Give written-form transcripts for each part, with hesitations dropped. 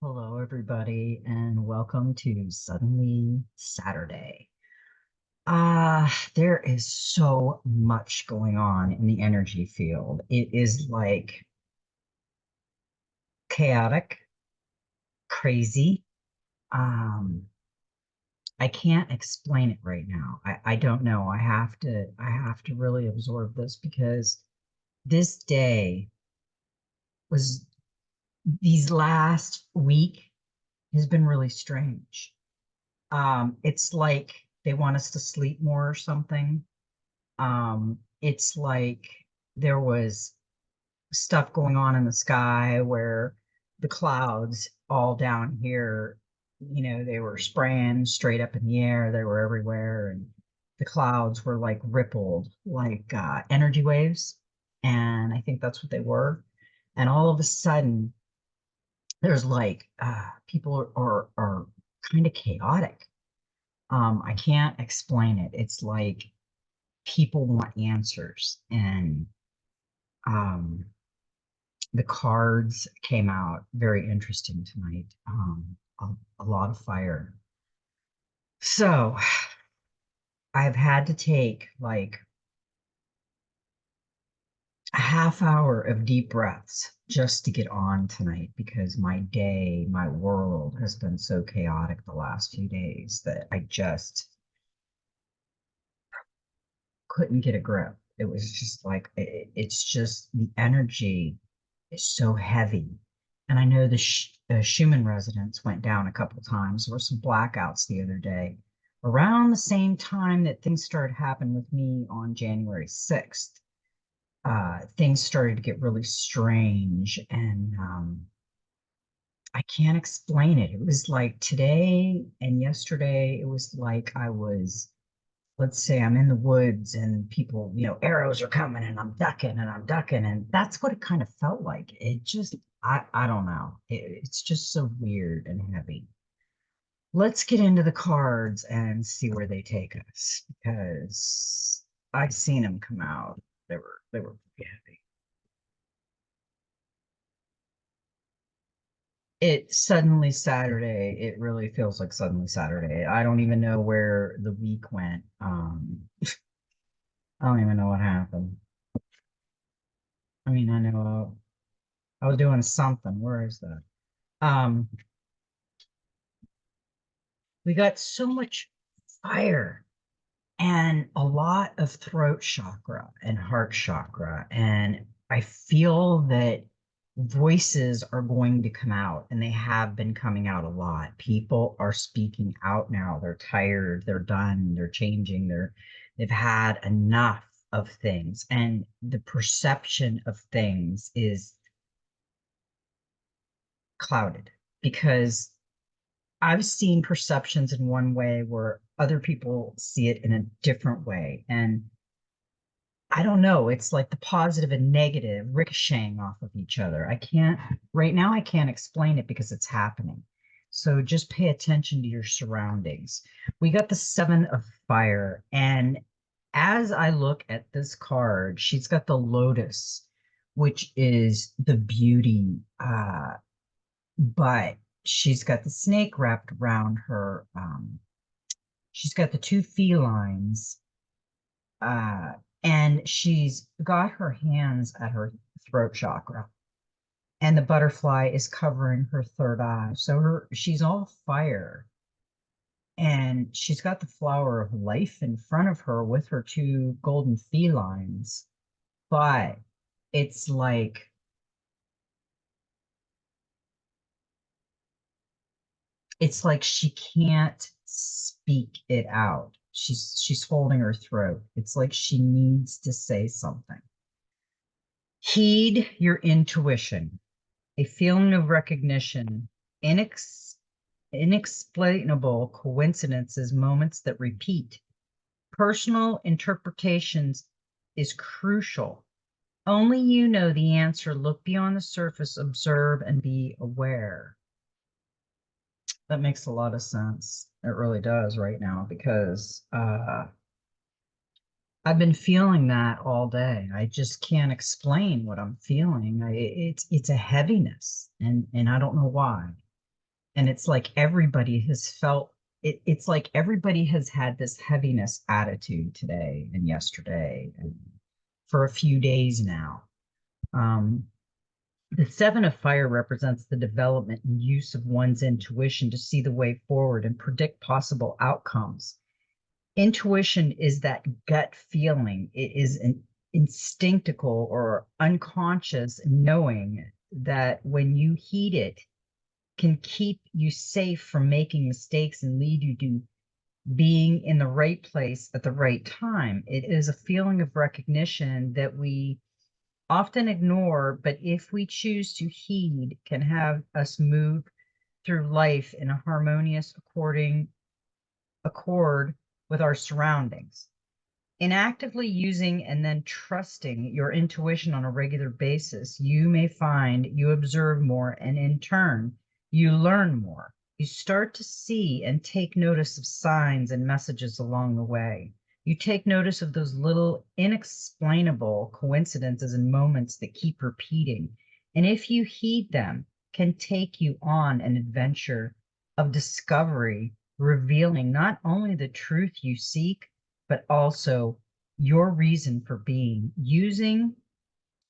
Hello, everybody, and welcome to Suddenly Saturday. There is so much going on in the energy field. It is like chaotic, crazy. Um, I can't explain it right now. I don't know. I have to really absorb this because this day was these last week has been really strange. It's like they want us to sleep more or something. It's like there was stuff going on in the sky where the clouds all down here, they were spraying straight up in the air. They were everywhere, and the clouds were like rippled, like energy waves. And I think that's what they were. And all of a sudden, there's like people are kind of chaotic. I can't explain it. It's like people want answers, and um, the cards came out very interesting tonight. A lot of fire. So I've had to take like a half hour of deep breaths just to get on tonight because my day, my world has been so chaotic the last few days that I just couldn't get a grip. It was just like it's just the energy is so heavy. And I know the Schumann resonance went down a couple times. There were some blackouts the other day, around the same time that things started happening with me on January 6th. Things started to get really strange, and I can't explain it. It was like today and yesterday, it was like I was, let's say I'm in the woods and people, arrows are coming and I'm ducking and I'm ducking. And that's what it kind of felt like. It just, I don't know. It's just so weird and heavy. Let's get into the cards and see where they take us because I've seen them come out. They were pretty heavy. It suddenly Saturday. It really feels like suddenly Saturday. I don't even know where the week went. I don't even know what happened. I mean, I know I was doing something. Where is that? Um, we got so much fire and a lot of throat chakra and heart chakra. And I feel that voices are going to come out, and they have been coming out a lot. People are speaking out now. They're tired, they're done, they're changing, they've had enough of things. And the perception of things is clouded because I've seen perceptions in one way where other people see it in a different way. And I don't know, it's like the positive and negative ricocheting off of each other. Right now, I can't explain it because it's happening. So just pay attention to your surroundings. We got the Seven of Fire. And as I look at this card, she's got the Lotus, which is the beauty. But she's got the snake wrapped around her. She's got the two felines, uh, and she's got her hands at her throat chakra, and the butterfly is covering her third eye. So she's all fire, and she's got the flower of life in front of her with her two golden felines. But it's like she can't speak it out. She's holding her throat. It's like she needs to say something. Heed your intuition. A feeling of recognition, inexplainable coincidences, moments that repeat. Personal interpretations is crucial. Only you know the answer. Look beyond the surface, observe, and be aware. That makes a lot of sense. It really does right now because I've been feeling that all day. I just can't explain what I'm feeling. It's a heaviness, and I don't know why. And it's like everybody has felt it, it's like everybody has had this heaviness attitude today and yesterday and for a few days now. Um, the Seven of Fire represents the development and use of one's intuition to see the way forward and predict possible outcomes. Intuition is that gut feeling. It is an instinctical or unconscious knowing that when you heed it, can keep you safe from making mistakes and lead you to being in the right place at the right time. It is a feeling of recognition that we often ignore, but if we choose to heed, can have us move through life in a harmonious accord with our surroundings. In actively using and then trusting your intuition on a regular basis, you may find you observe more and in turn, you learn more. You start to see and take notice of signs and messages along the way. You take notice of those little inexplainable coincidences and moments that keep repeating. And if you heed them, can take you on an adventure of discovery, revealing not only the truth you seek, but also your reason for being, using,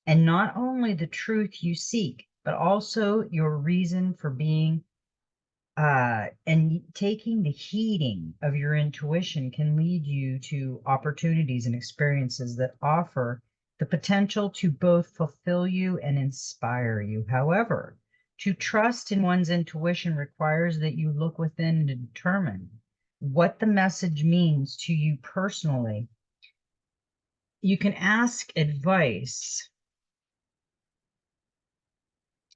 and not only the truth you seek, but also your reason for being. And taking the heeding of your intuition can lead you to opportunities and experiences that offer the potential to both fulfill you and inspire you. However, to trust in one's intuition requires that you look within to determine what the message means to you personally. You can ask advice.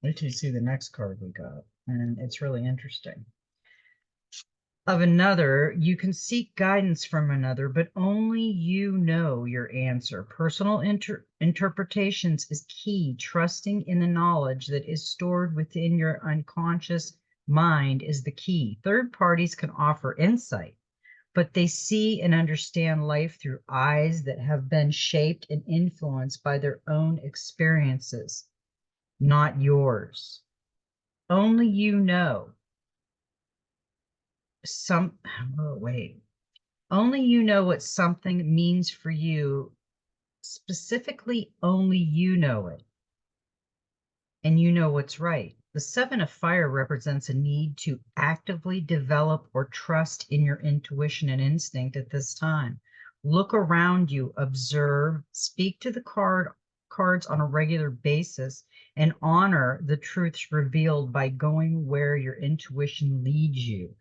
Let you see the next card we got, and it's really interesting. Of another, you can seek guidance from another, but only you know your answer. Personal interpretations is key. Trusting in the knowledge that is stored within your unconscious mind is the key. Third parties can offer insight, but they see and understand life through eyes that have been shaped and influenced by their own experiences, not yours. Only you know wait. Only you know what something means for you. Specifically, only you know it, and you know what's right. The Seven of Fire represents a need to actively develop or trust in your intuition and instinct at this time. Look around you, observe, speak to the cards on a regular basis, and honor the truths revealed by going where your intuition leads you.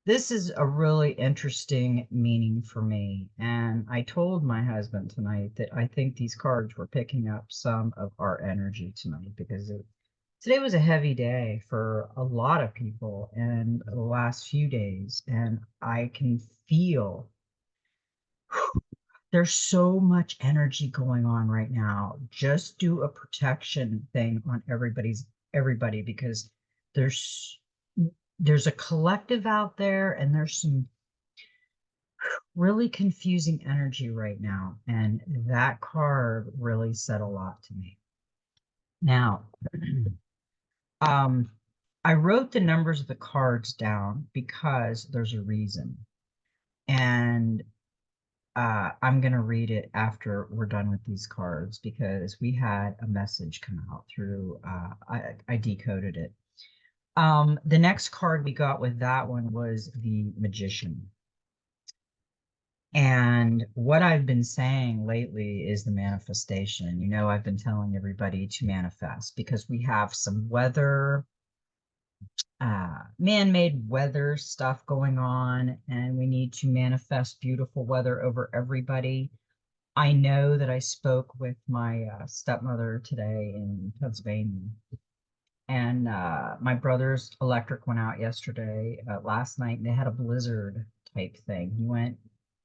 This is a really interesting meaning for me. And I told my husband tonight that I think these cards were picking up some of our energy tonight because today was a heavy day for a lot of people and the last few days. And I can feel there's so much energy going on right now. Just do a protection thing on everybody because there's there's a collective out there and there's some really confusing energy right now. And that card really said a lot to me. Now, I wrote the numbers of the cards down because there's a reason. And I'm going to read it after we're done with these cards because we had a message come out through, I decoded it. The next card we got with that one was the Magician. And what I've been saying lately is the manifestation. You know, I've been telling everybody to manifest because we have some weather, man-made weather stuff going on, and we need to manifest beautiful weather over everybody. I know that I spoke with my stepmother today in Pennsylvania, and my brother's electric went out yesterday, last night, and they had a blizzard type thing. He went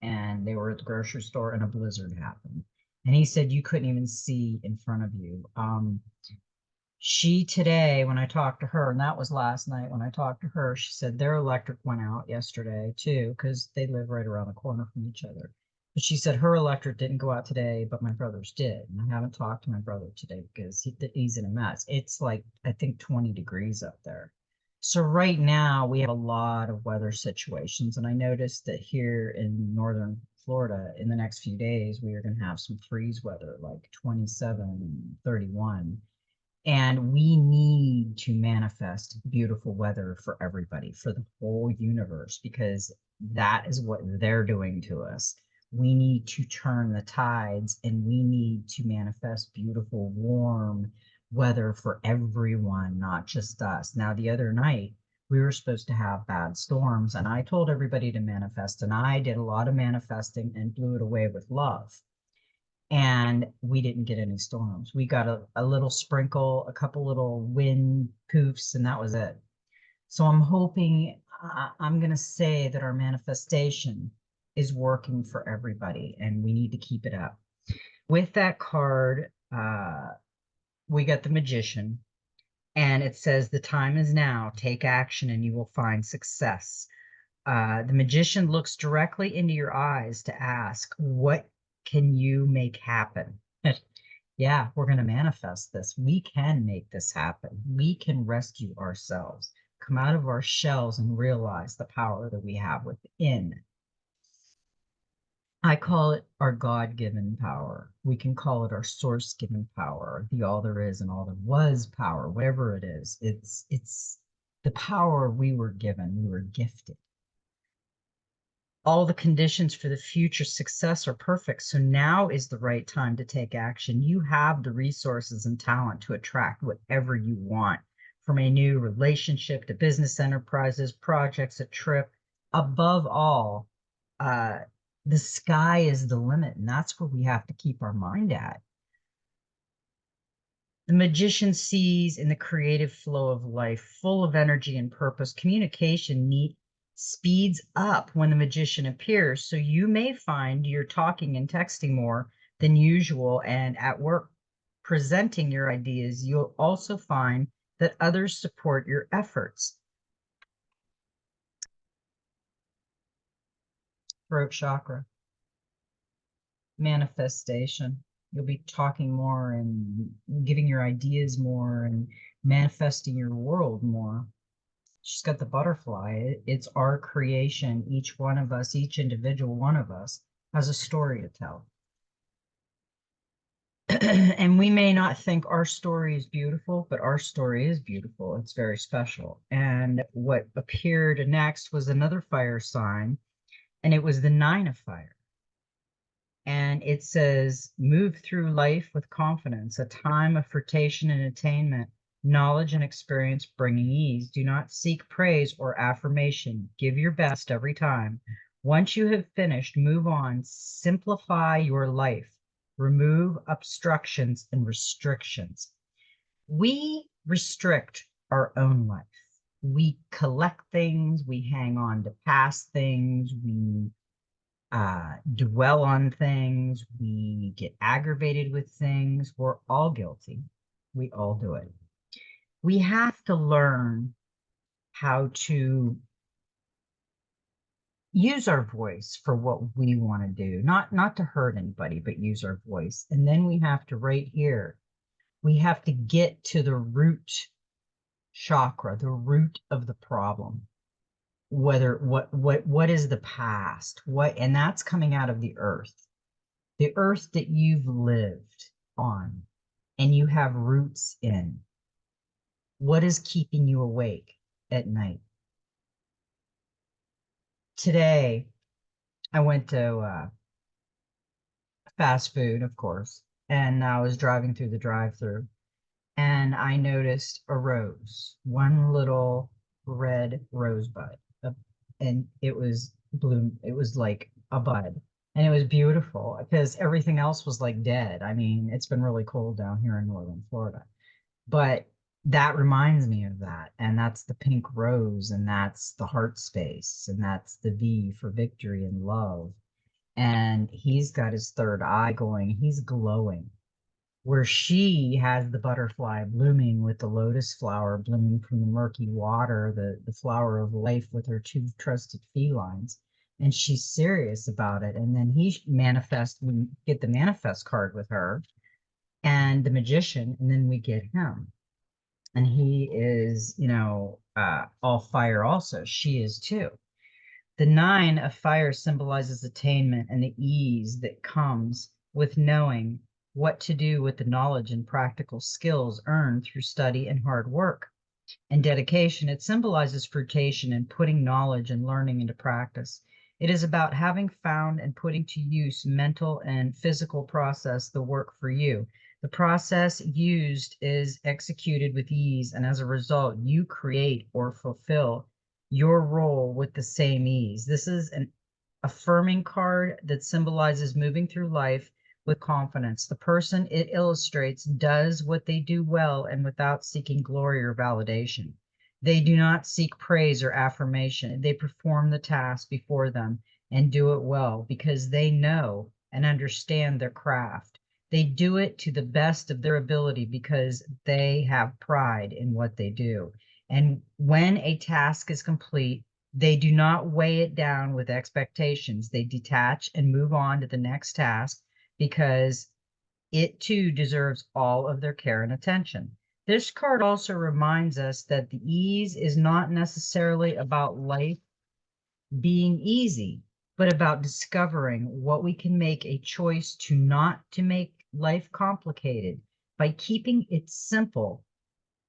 and they were at the grocery store and a blizzard happened. And he said you couldn't even see in front of you. She today, when I talked to her, and that was last night when I talked to her, she said their electric went out yesterday too, because they live right around the corner from each other. But she said her electric didn't go out today, but my brother's did. And I haven't talked to my brother today because he's in a mess. It's like, I think 20 degrees up there. So right now we have a lot of weather situations. And I noticed that here in northern Florida, in the next few days, we are going to have some freeze weather, like 27, 31. And we need to manifest beautiful weather for everybody, for the whole universe, because that is what they're doing to us. We need to turn the tides and we need to manifest beautiful, warm weather for everyone, not just us. Now, the other night, we were supposed to have bad storms, and I told everybody to manifest, and I did a lot of manifesting and blew it away with love, and we didn't get any storms. We got a little sprinkle, a couple little wind poofs, and that was it. So I'm hoping, I'm going to say that our manifestation is working for everybody, and we need to keep it up. With that card, we got the Magician, and it says, the time is now. Take action and you will find success. The Magician looks directly into your eyes to ask, what can you make happen? Yeah, we're going to manifest this. We can make this happen. We can rescue ourselves, come out of our shells and realize the power that we have within. I call it our God-given power. We can call it our source-given power, the all there is and all there was power, whatever it is. It's the power we were given, we were gifted. All the conditions for the future success are perfect. So now is the right time to take action. You have the resources and talent to attract whatever you want, from a new relationship to business enterprises, projects, a trip. Above all, the sky is the limit, and that's where we have to keep our mind at. The Magician sees in the creative flow of life, full of energy and purpose. Communication speeds up when the Magician appears. So you may find you're talking and texting more than usual, and at work presenting your ideas. You'll also find that others support your efforts. Throat chakra, manifestation. You'll be talking more and giving your ideas more and manifesting your world more. She's got the butterfly. It's our creation. Each one of us, each individual one of us, has a story to tell. And we may not think our story is beautiful, but our story is beautiful. It's very special. And what appeared next was another fire sign, and it was the Nine of Fire. And it says, move through life with confidence, a time of flirtation and attainment, knowledge and experience bringing ease. Do not seek praise or affirmation. Give your best every time. Once you have finished, move on. Simplify your life. Remove obstructions and restrictions. We restrict our own life. We collect things. We hang on to past things. We dwell on things, we get aggravated with things. We're all guilty. We all do it. We have to learn how to use our voice for what we want to do, not to hurt anybody, but use our voice. And then we have to, right here, we have to get to the root chakra, the root of the problem. What is the past, and that's coming out of the earth that you've lived on and you have roots in. What is keeping you awake at night? Today I went to fast food, of course, and I was driving through the drive-through, and I noticed a rose, one little red rosebud, and it was bloom. It was like a bud, and it was beautiful because everything else was like dead. I mean, it's been really cold down here in northern Florida, but that reminds me of that, and that's the pink rose, and that's the heart space, and that's the V for victory and love. And he's got his third eye going. He's glowing, where she has the butterfly blooming with the lotus flower blooming from the murky water, the flower of life with her two trusted felines. and she's serious about it. And then we get the manifest card with her and the magician, and then we get him. And he is, all fire also. She is too. The nine of fire symbolizes attainment and the ease that comes with knowing what to do with the knowledge and practical skills earned through study and hard work and dedication. It symbolizes fruition and putting knowledge and learning into practice. It is about having found and putting to use mental and physical process the work for you. The process used is executed with ease, and as a result, you create or fulfill your role with the same ease. This is an affirming card that symbolizes moving through life with confidence. The person it illustrates does what they do well and without seeking glory or validation. They do not seek praise or affirmation. They perform the task before them and do it well because they know and understand their craft. They do it to the best of their ability because they have pride in what they do. And when a task is complete, they do not weigh it down with expectations. They detach and move on to the next task because it too deserves all of their care and attention. This card also reminds us that the ease is not necessarily about life being easy, but about discovering what we can make a choice to not to make life complicated by keeping it simple.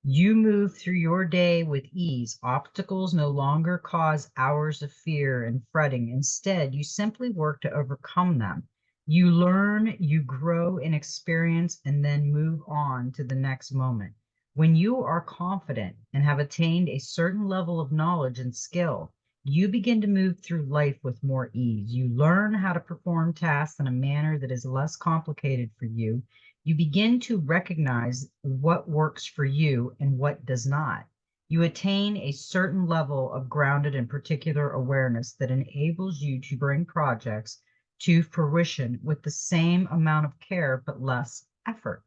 You move through your day with ease. Obstacles no longer cause hours of fear and fretting. Instead, you simply work to overcome them. You learn, you grow in experience, and then move on to the next moment. When you are confident and have attained a certain level of knowledge and skill, you begin to move through life with more ease. You learn how to perform tasks in a manner that is less complicated for you. You begin to recognize what works for you and what does not. You attain a certain level of grounded and particular awareness that enables you to bring projects to fruition with the same amount of care but less effort.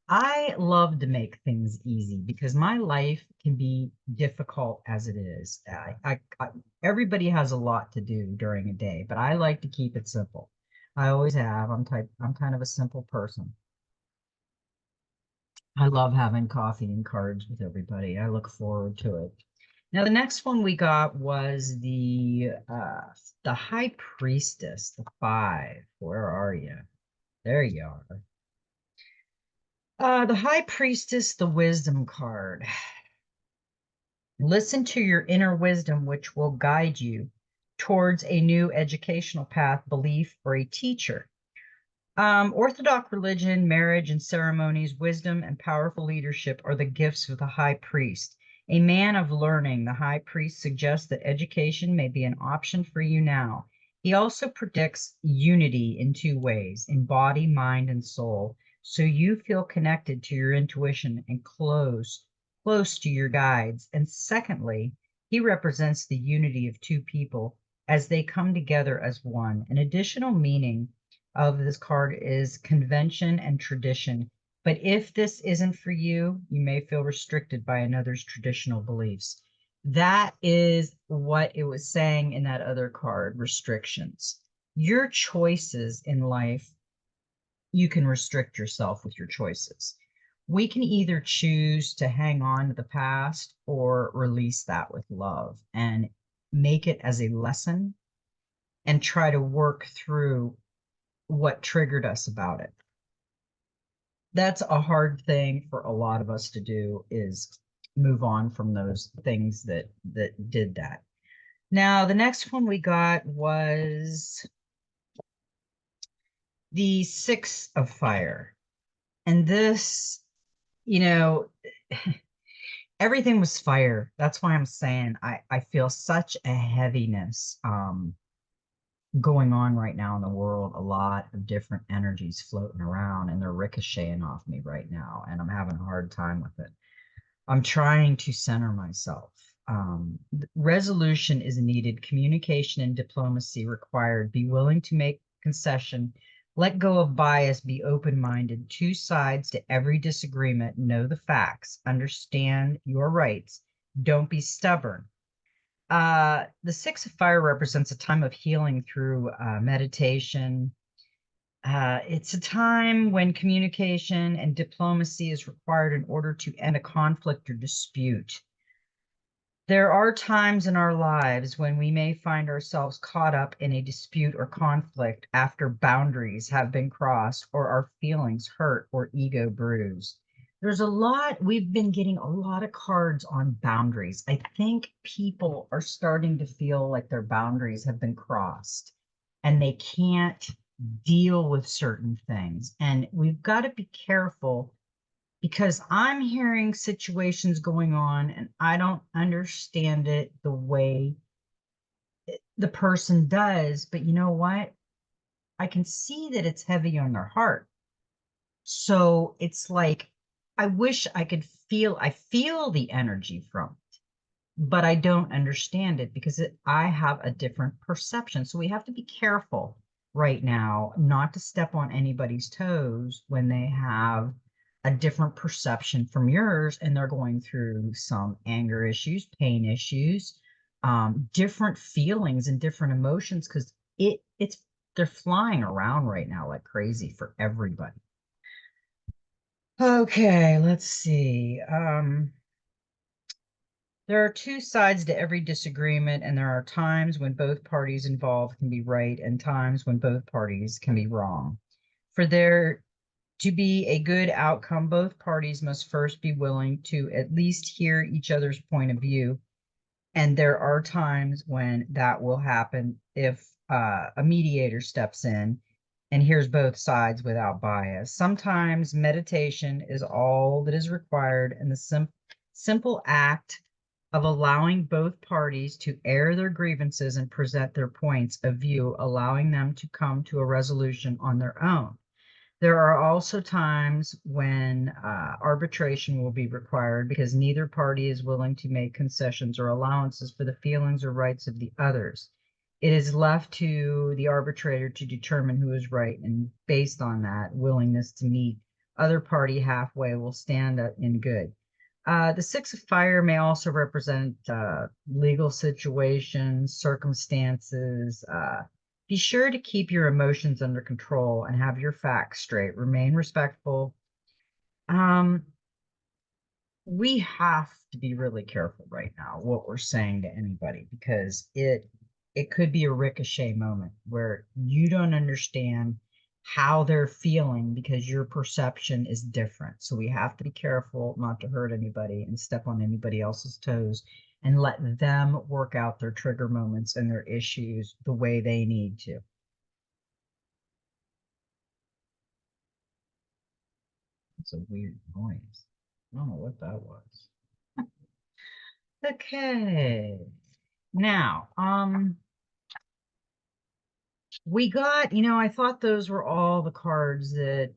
I love to make things easy because my life can be difficult as it is. Everybody has a lot to do during a day, but I like to keep it simple. I always have. I'm kind of a simple person. I love having coffee and cards with everybody. I look forward to it. Now, the next one we got was the High Priestess, the five. Where are you? There you are. The High Priestess, the Wisdom card. Listen to your inner wisdom, which will guide you towards a new educational path, belief, or a teacher. Orthodox religion, marriage, and ceremonies, wisdom, and powerful leadership are the gifts of the high priest. A man of learning, the high priest suggests that education may be an option for you now. He also predicts unity in two ways, in body, mind, and soul, so you feel connected to your intuition and close to your guides. And secondly, he represents the unity of two people as they come together as one. An additional meaning of this card is convention and tradition. But if this isn't for you, you may feel restricted by another's traditional beliefs. That is what it was saying in that other card, restrictions. Your choices in life, you can restrict yourself with your choices. We can either choose to hang on to the past or release that with love and make it as a lesson and try to work through what triggered us about it. That's a hard thing for a lot of us to do, is move on from those things that did that. Now, the next one we got was the Six of Fire. And this, you know, everything was fire. That's why I'm saying I feel such a heaviness going on right now in the world. A lot of different energies floating around and they're ricocheting off me right now, and I'm having a hard time with it. I'm trying to center myself. Resolution is needed, communication and diplomacy required. Be willing to make concession, let go of bias, be open-minded. Two sides to every disagreement. Know the facts, understand your rights, don't be stubborn. The Six of Fire represents a time of healing through meditation. It's a time when communication and diplomacy is required in order to end a conflict or dispute. There are times in our lives when we may find ourselves caught up in a dispute or conflict after boundaries have been crossed or our feelings hurt or ego bruised. We've been getting a lot of cards on boundaries. I think people are starting to feel like their boundaries have been crossed and they can't deal with certain things. And we've got to be careful because I'm hearing situations going on and I don't understand it the way the person does. But you know what? I can see that it's heavy on their heart. So it's like, I wish I feel the energy from it, but I don't understand it because I have a different perception. So we have to be careful right now not to step on anybody's toes when they have a different perception from yours and they're going through some anger issues, pain issues, different feelings and different emotions because it's they're flying around right now like crazy for everybody. Okay, let's see. There are two sides to every disagreement, and there are times when both parties involved can be right and times when both parties can be wrong. For there to be a good outcome, both parties must first be willing to at least hear each other's point of view. And there are times when that will happen if a mediator steps in and hears both sides without bias. Sometimes meditation is all that is required, and the simple act of allowing both parties to air their grievances and present their points of view, allowing them to come to a resolution on their own. There are also times when arbitration will be required because neither party is willing to make concessions or allowances for the feelings or rights of the others. It is left to the arbitrator to determine who is right, and based on that, willingness to meet other party halfway will stand in good. The Six of Fire may also represent legal situations, circumstances. Be sure to keep your emotions under control and have your facts straight. Remain respectful. Um, we have to be really careful right now what we're saying to anybody because it could be a ricochet moment where you don't understand how they're feeling because your perception is different. So we have to be careful not to hurt anybody and step on anybody else's toes and let them work out their trigger moments and their issues the way they need to. It's a weird noise. I don't know what that was. Okay. Now, we got, I thought those were all the cards that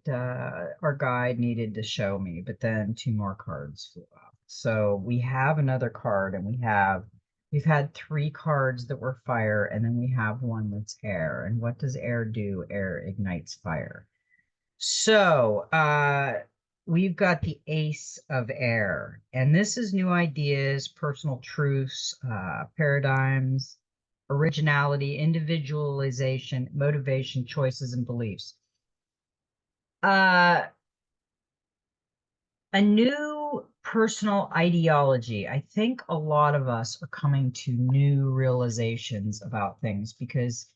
our guide needed to show me, but then two more cards flew out. So we have another card, and we've had three cards that were fire, and then we have one that's air. And what does air do? Air ignites fire. So we've got the Ace of Air, and this is new ideas, personal truths, paradigms, originality, individualization, motivation, choices, and beliefs. A new personal ideology. I think a lot of us are coming to new realizations about things because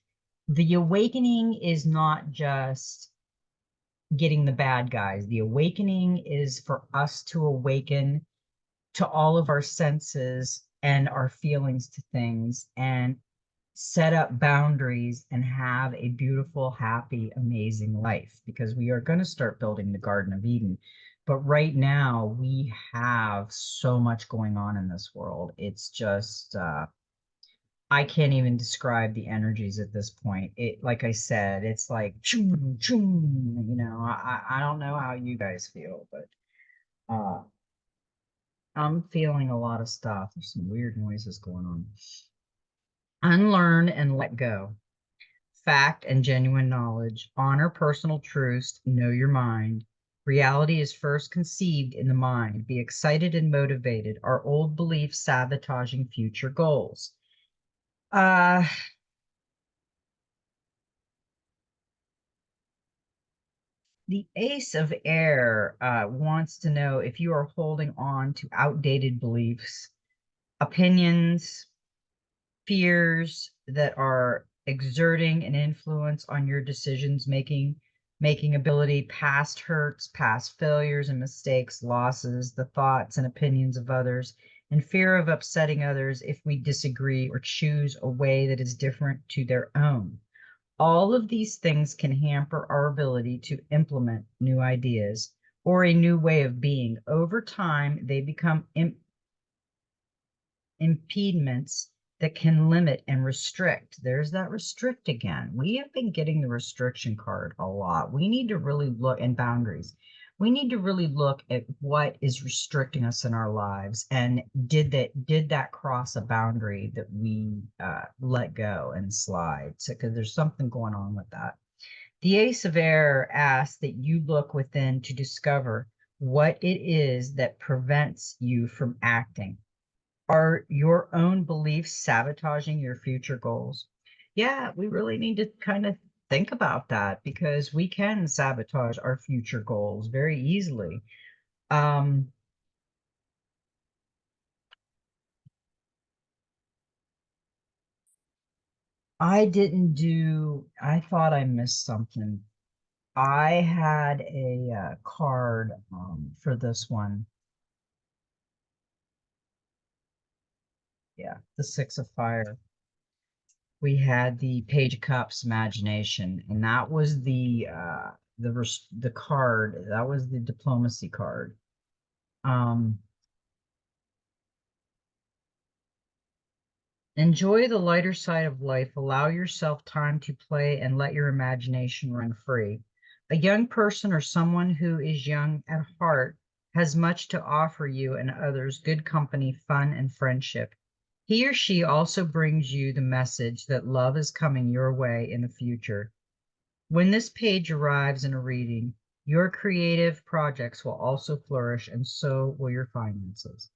the awakening is not just getting the bad guys. The awakening is for us to awaken to all of our senses and our feelings to things and set up boundaries and have a beautiful, happy, amazing life because we are going to start building the Garden of Eden. But right now, we have so much going on in this world. It's just, I can't even describe the energies at this point. Like I said, it's like, choom, choom, I don't know how you guys feel, but uh, I'm feeling a lot of stuff. There's some weird noises going on. Unlearn and let go. Fact and genuine knowledge. Honor personal truths. Know your mind. Reality is first conceived in the mind. Be excited and motivated. Are old beliefs sabotaging future goals? Uh, the Ace of Air wants to know if you are holding on to outdated beliefs, opinions, fears that are exerting an influence on your decisions making ability, past hurts, past failures and mistakes, losses, the thoughts and opinions of others, and fear of upsetting others if we disagree or choose a way that is different to their own. All of these things can hamper our ability to implement new ideas or a new way of being. Over time, they become impediments that can limit and restrict. There's that restrict again. We have been getting the restriction card a lot. We need to really look, and boundaries. We need to really look at what is restricting us in our lives, and did that cross a boundary that we let go and slide? So, because there's something going on with that. The Ace of Air asks that you look within to discover what it is that prevents you from acting. Are your own beliefs sabotaging your future goals? Yeah, we really need to kind of think about that because we can sabotage our future goals very easily. Um, I thought I missed something. I had a card for this one. Yeah, the Six of Fire. We had the Page of Cups, Imagination, and that was the card. That was the diplomacy card. Um, Enjoy the lighter side of life. Allow yourself time to play and let your imagination run free. A young person or someone who is young at heart has much to offer you and others: good company, fun, and friendship. He or she also brings you the message that love is coming your way in the future. When this page arrives in a reading, your creative projects will also flourish, and so will your finances.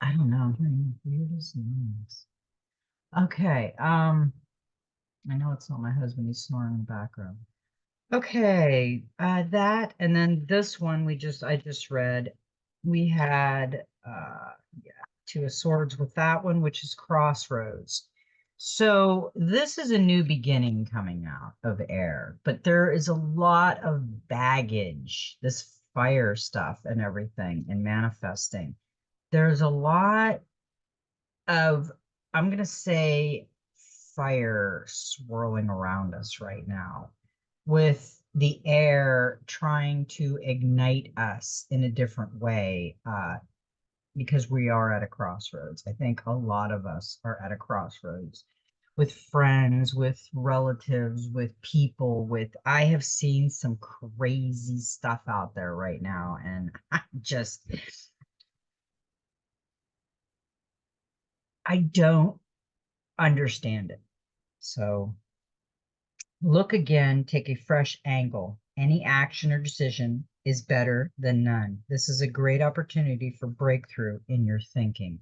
I don't know. I'm hearing the weirdest noise. Okay. I know it's not my husband. He's snoring in the background. Okay. That and then this one I just read. We had yeah, Two of Swords with that one, which is Crossroads. So this is a new beginning coming out of air, but there is a lot of baggage, this fire stuff and everything, and manifesting. There's a lot of, I'm going to say, fire swirling around us right now, with the air trying to ignite us in a different way, because we are at a crossroads. I think a lot of us are at a crossroads with friends, with relatives, with people, I have seen some crazy stuff out there right now, and I don't understand it. So look again, take a fresh angle. Any action or decision is better than none. This is a great opportunity for breakthrough in your thinking.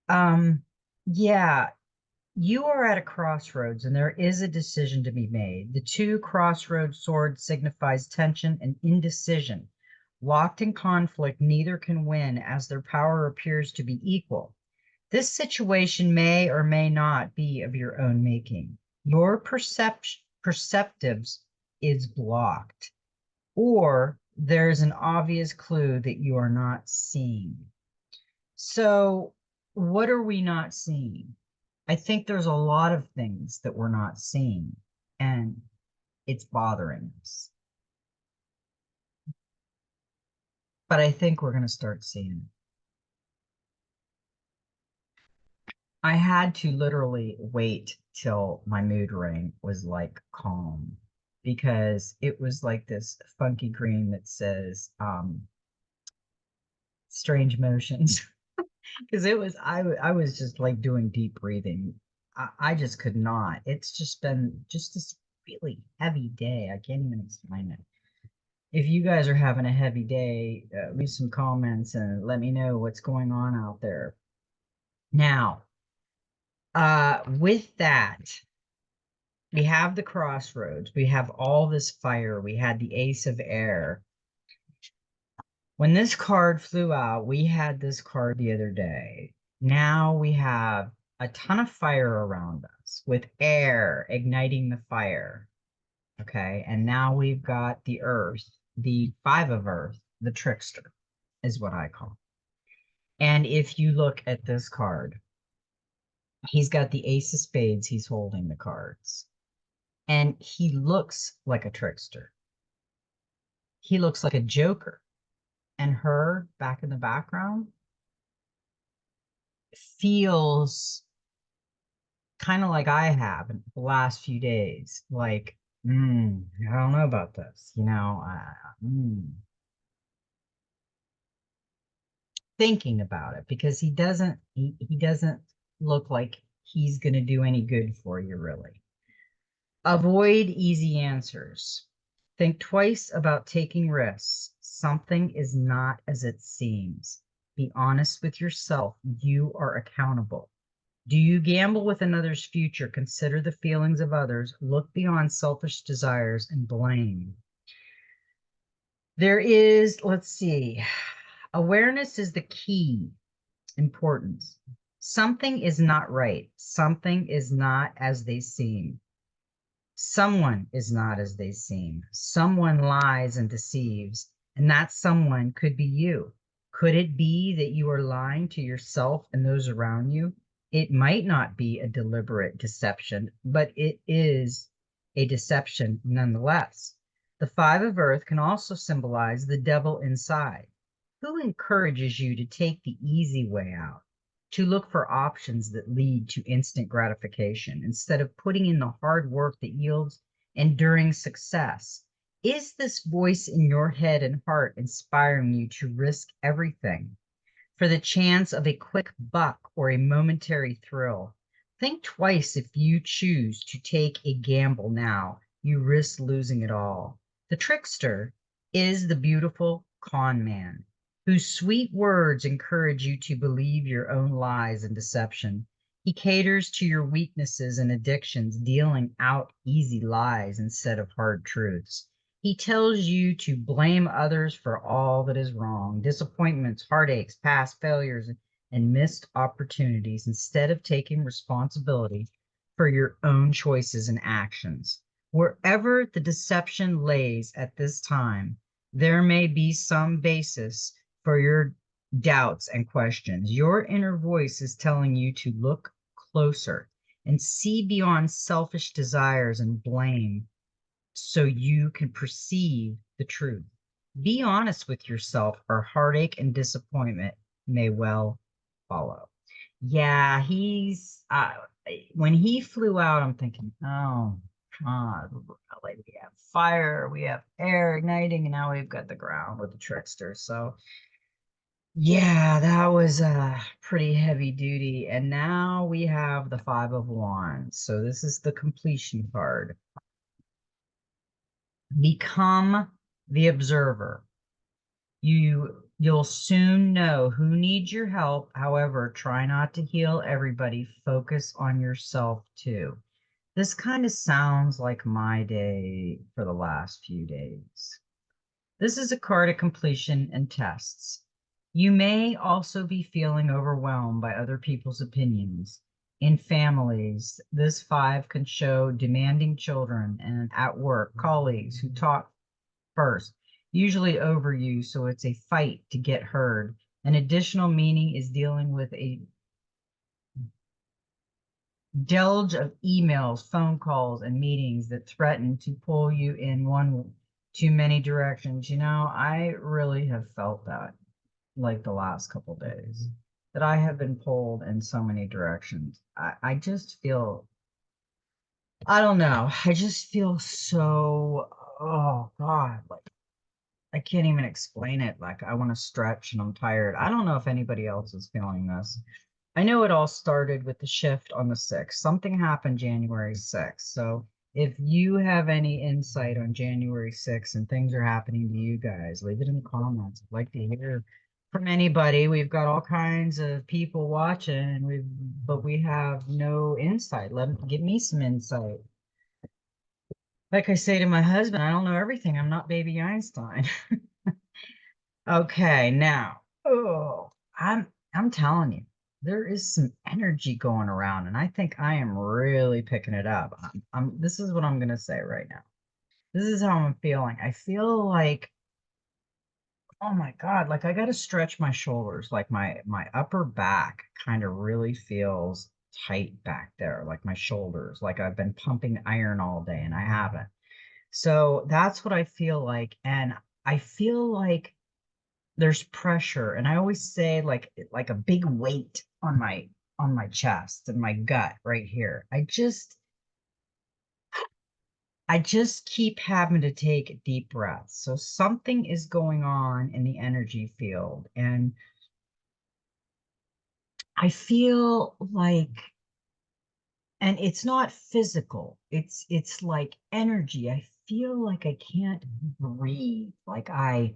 Um, yeah, you are at a crossroads and there is a decision to be made. The two crossroads swords signifies tension and indecision. Locked in conflict, neither can win as their power appears to be equal. This situation may or may not be of your own making. Your perceptives is blocked, or there's an obvious clue that you are not seeing. So, what are we not seeing? I think there's a lot of things that we're not seeing, and it's bothering us. But I think we're going to start seeing it. I had to literally wait till my mood ring was like calm, because it was like this funky green that says strange motions. Because I was just like doing deep breathing. I just could not. It's just been just this really heavy day. I can't even explain it. If you guys are having a heavy day, leave some comments and let me know what's going on out there. Now, with that, we have the crossroads. We have all this fire. We had the Ace of Air. When this card flew out, we had this card the other day. Now we have a ton of fire around us with air igniting the fire. Okay. And now we've got the Earth, the Five of Earth, the trickster is what I call. And if you look at this card, he's got the Ace of Spades. He's holding the cards. And he looks like a trickster. He looks like a joker. And her back in the background feels kind of like I have in the last few days. Like, I don't know about this, thinking about it because he doesn't look like he's going to do any good for you, really. Avoid easy answers. Think twice about taking risks. Something is not as it seems. Be honest with yourself. You are accountable. Do you gamble with another's future? Consider the feelings of others. Look beyond selfish desires and blame. There is, let's see, awareness is the key. Importance. Something is not right. Something is not as they seem. Someone is not as they seem. Someone lies and deceives, and that someone could be you. Could it be that you are lying to yourself and those around you? It might not be a deliberate deception, but it is a deception nonetheless. The Five of Earth can also symbolize the devil inside. Who encourages you to take the easy way out? To look for options that lead to instant gratification instead of putting in the hard work that yields enduring success? Is this voice in your head and heart inspiring you to risk everything for the chance of a quick buck or a momentary thrill? Think twice if you choose to take a gamble now. You risk losing it all. The trickster is the beautiful con man, whose sweet words encourage you to believe your own lies and deception. He caters to your weaknesses and addictions, dealing out easy lies instead of hard truths. He tells you to blame others for all that is wrong, disappointments, heartaches, past failures, and missed opportunities, instead of taking responsibility for your own choices and actions. Wherever the deception lays at this time, there may be some basis for your doubts and questions. Your inner voice is telling you to look closer and see beyond selfish desires and blame so you can perceive the truth. Be honest with yourself, or heartache and disappointment may well follow. Yeah, when he flew out, I'm thinking, oh, God, like we have fire, we have air igniting, and now we've got the ground with the trickster. So, yeah, that was pretty heavy duty. And now we have the Five of Wands. So this is the completion card. Become the observer. You'll soon know who needs your help. However, try not to heal everybody. Focus on yourself too. This kind of sounds like my day for the last few days. This is a card of completion and tests. You may also be feeling overwhelmed by other people's opinions. In families, this five can show demanding children, and at work, colleagues who talk first, usually over you, so it's a fight to get heard. An additional meaning is dealing with a deluge of emails, phone calls, and meetings that threaten to pull you in one too many directions. I really have felt that like the last couple days, that I have been pulled in so many directions. I just feel, I don't know, I just feel so, oh God, like I can't even explain it. Like I want to stretch and I'm tired. I don't know if anybody else is feeling this. I know it all started with the shift on the 6th. Something happened January 6th. So if you have any insight on January 6th and things are happening to you guys, leave it in the comments. I'd like to hear from anybody. We've got all kinds of people watching, and but we have no insight. Give me some insight. Like I say to my husband, I don't know everything. I'm not baby Einstein. Okay, now, I'm telling you, there is some energy going around, and I think I am really picking it up. This is what I'm gonna say right now. This is how I'm feeling. I feel like, oh my God, like I gotta stretch my shoulders, like my upper back kind of really feels tight back there, like my shoulders, like I've been pumping iron all day and I haven't. So that's what I feel like, and I feel like there's pressure, and I always say like a big weight on my chest and my gut right here. I just keep having to take deep breaths. So something is going on in the energy field, and I feel like, and it's not physical, it's like energy. I feel like I can't breathe, like I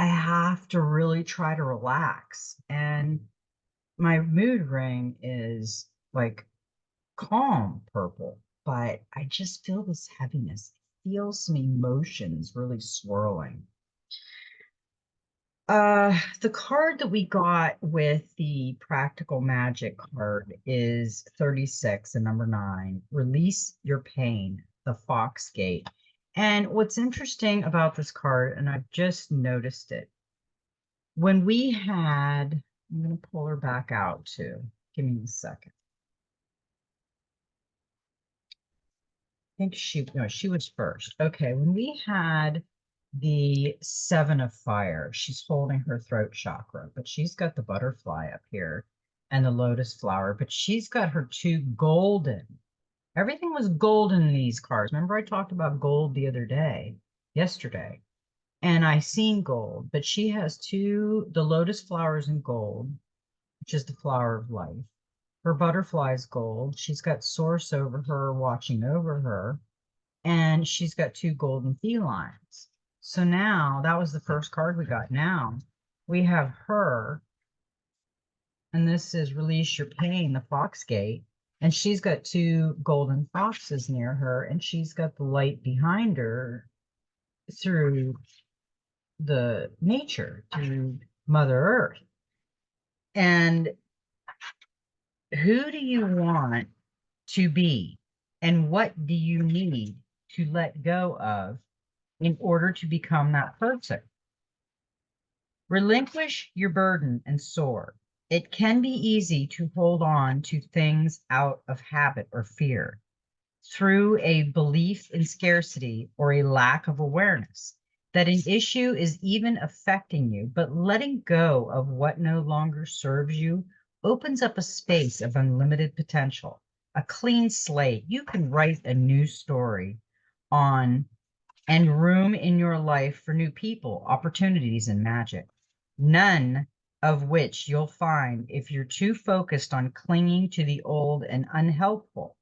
have to really try to relax. And my mood ring is like calm purple, but I just feel this heaviness. I feel some emotions really swirling. The card that we got with the practical magic card is 36 and number 9. Release your pain, the Fox Gate. And what's interesting about this card, and I've just noticed it, when we had, I'm going to pull her back out too. Give me a second. Think she, no, she was first. Okay, when we had the 7 of Fire, she's holding her throat chakra, but she's got the butterfly up here and the lotus flower, but she's got her 2 golden. Everything was golden in these cards. Remember I talked about gold the other day, yesterday, and I seen gold, but she has the lotus flowers in gold, which is the flower of life. Her butterfly's gold. She's got Source over her, watching over her, and she's got 2 golden felines. So now that was the first card we got. Now we have her, and this is Release Your Pain, the Fox Gate, and she's got 2 golden foxes near her, and she's got the light behind her through the nature, through Mother Earth. And who do you want to be, and what do you need to let go of in order to become that person? Relinquish your burden and soar. It can be easy to hold on to things out of habit or fear, through a belief in scarcity or a lack of awareness that an issue is even affecting you. But letting go of what no longer serves you opens up a space of unlimited potential, a clean slate. You can write a new story on, and room in your life for new people, opportunities, and magic, none of which you'll find if you're too focused on clinging to the old and unhelpful.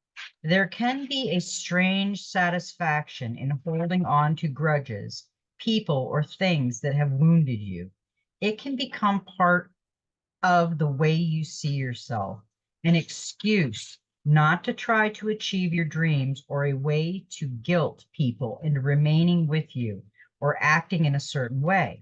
There can be a strange satisfaction in holding on to grudges, people, or things that have wounded you. It can become part of the way you see yourself, an excuse not to try to achieve your dreams, or a way to guilt people into remaining with you or acting in a certain way.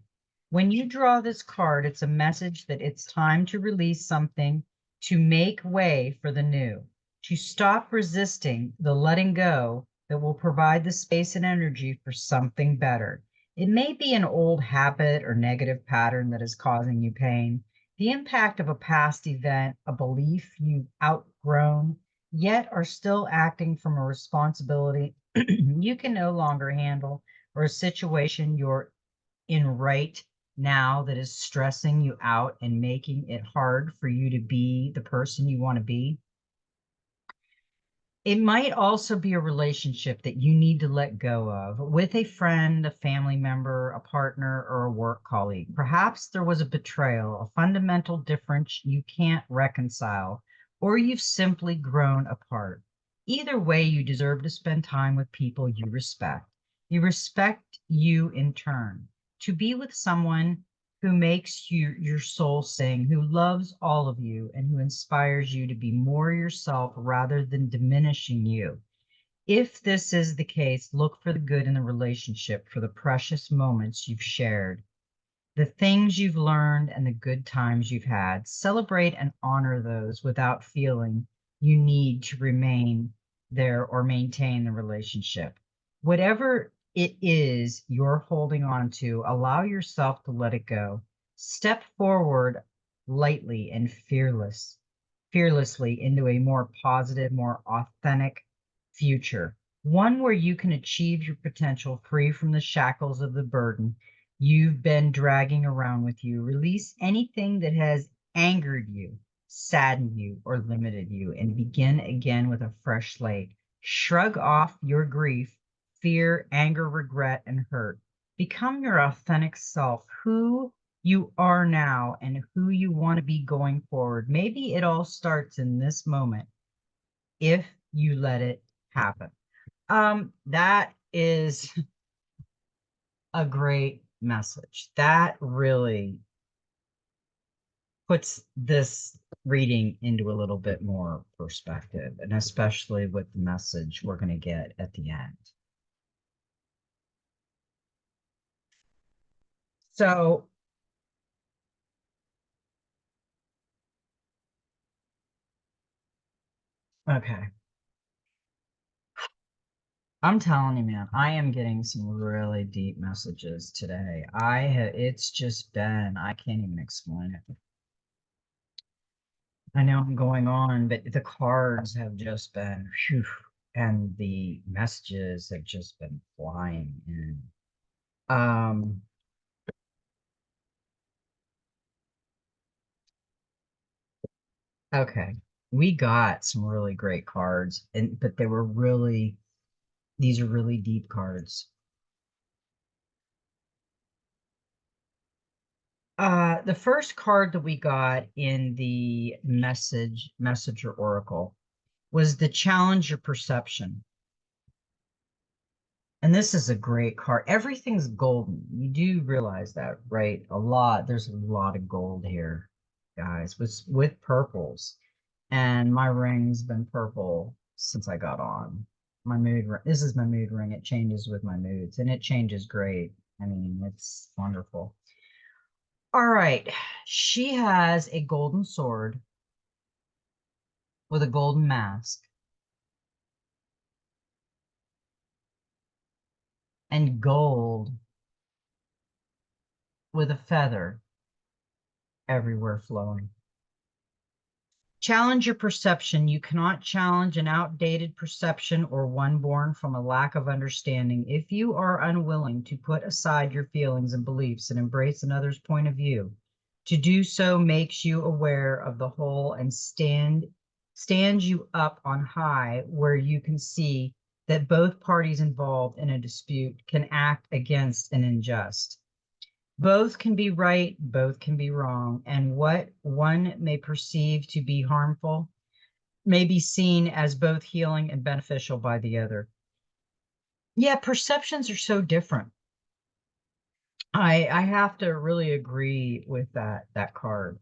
When you draw this card, it's a message that it's time to release something, to make way for the new, to stop resisting the letting go that will provide the space and energy for something better. It may be an old habit or negative pattern that is causing you pain, the impact of a past event, a belief you've outgrown, yet are still acting from a responsibility you can no longer handle, or a situation you're in right now that is stressing you out and making it hard for you to be the person you want to be. It might also be a relationship that you need to let go of with a friend, a family member, a partner, or a work colleague. Perhaps there was a betrayal, a fundamental difference you can't reconcile, or you've simply grown apart. Either way, you deserve to spend time with people you respect. You respect you in turn. to be with someone who makes your soul sing, who loves all of you, and who inspires you to be more yourself rather than diminishing you. If this is the case, look for the good in the relationship, for the precious moments you've shared, the things you've learned, and the good times you've had. Celebrate and honor those without feeling you need to remain there or maintain the relationship. Whatever it is you're holding on to, allow yourself to let it go. Step forward lightly and fearlessly into a more positive, more authentic future, one where you can achieve your potential free from the shackles of the burden you've been dragging around with you. Release anything that has angered you, saddened you, or limited you, and begin again with a fresh slate. Shrug off your grief, fear, anger, regret, and hurt. Become your authentic self, who you are now and who you want to be going forward. Maybe it all starts in this moment if you let it happen. That is a great message. That really puts this reading into a little bit more perspective, and especially with the message we're going to get at the end. So, okay. I'm telling you, man, I am getting some really deep messages today. It's just been, I can't even explain it. I know I'm going on, but the cards have just been, phew, and the messages have just been flying in. Um, okay. We got some really great cards, and but they were really, these are really deep cards. The first card that we got in the messenger oracle was the challenge your perception. And this is a great card. Everything's golden. You do realize that, right? There's a lot of gold here, guys, with purples. And my ring's been purple since I got on. This is my mood ring. It changes with my moods, and it changes great. I mean, it's wonderful. All right. She has a golden sword with a golden mask and gold with a feather everywhere flowing. Challenge your perception. You cannot challenge an outdated perception or one born from a lack of understanding. If you are unwilling to put aside your feelings and beliefs and embrace another's point of view, to do so makes you aware of the whole and stands you up on high, where you can see that both parties involved in a dispute can act against an unjust. Both can be right, both can be wrong, and what one may perceive to be harmful may be seen as both healing and beneficial by the other. Yeah, perceptions are so different. I have to really agree with that card.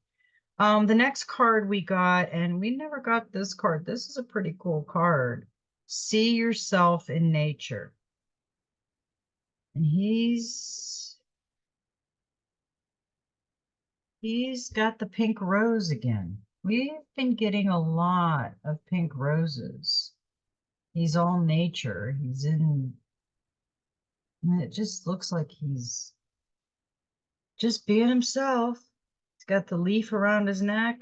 The next card we got, and we never got this card. This is a pretty cool card. See yourself in nature. And he's got the pink rose again. We've been getting a lot of pink roses. He's all nature. It just looks like he's just being himself. He's got the leaf around his neck.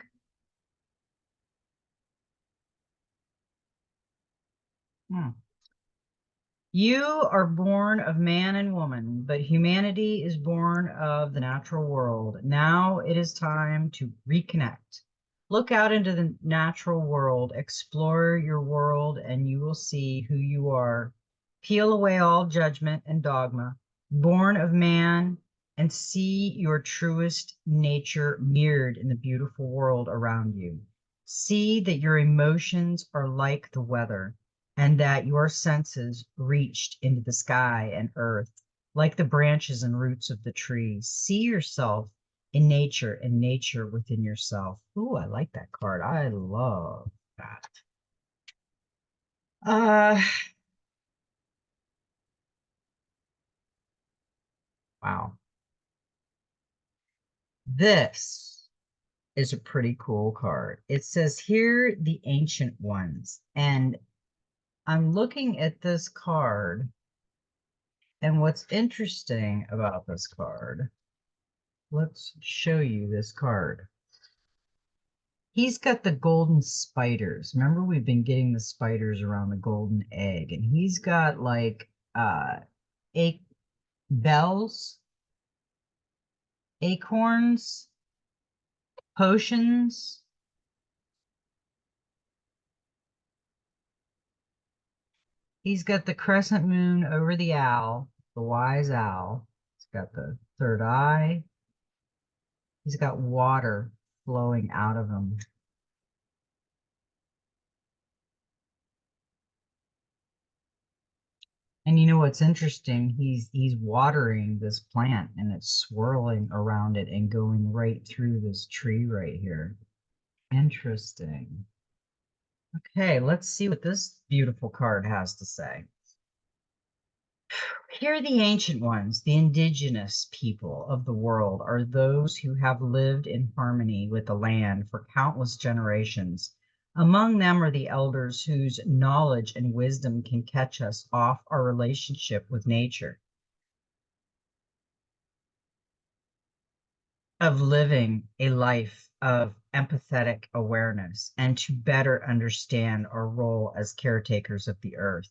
Hmm. You are born of man and woman, but humanity is born of the natural world. Now it is time to reconnect. Look out into the natural world, explore your world, and you will see who you are. Peel away all judgment and dogma, born of man, and see your truest nature mirrored in the beautiful world around you. See that your emotions are like the weather and that your senses reached into the sky and earth. like the branches and roots of the trees. See yourself in nature and nature within yourself. Ooh, I like that card. I love that. Uh, wow. This is a pretty cool card. It says here, the ancient ones. And I'm looking at this card, and what's interesting about this card, let's show you this card. He's got the golden spiders. Remember, we've been getting the spiders around the golden egg, and he's got like eight bells, acorns, potions. He's got the crescent moon over the owl, the wise owl. He's got the third eye. He's got water flowing out of him. And you know what's interesting? He's watering this plant and it's swirling around it and going right through this tree right here. Interesting. Okay, let's see what this beautiful card has to say. Here, the ancient ones, the indigenous people of the world, are those who have lived in harmony with the land for countless generations. Among them are the elders whose knowledge and wisdom can catch us off our relationship with nature, of living a life of empathetic awareness, and to better understand our role as caretakers of the earth.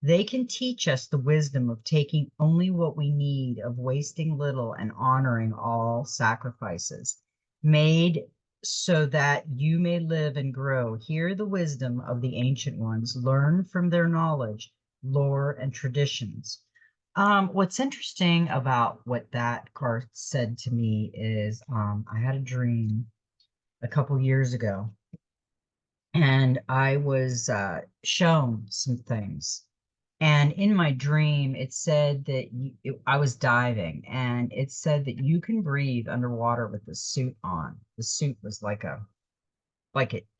They can teach us the wisdom of taking only what we need, of wasting little, and honoring all sacrifices made so that you may live and grow. Hear the wisdom of the ancient ones, learn from their knowledge, lore, and traditions. What's interesting about what that card said to me is I had a dream a couple years ago, and I was shown some things. And in my dream, it said that I was diving, and it said that you can breathe underwater with the suit on. The suit was like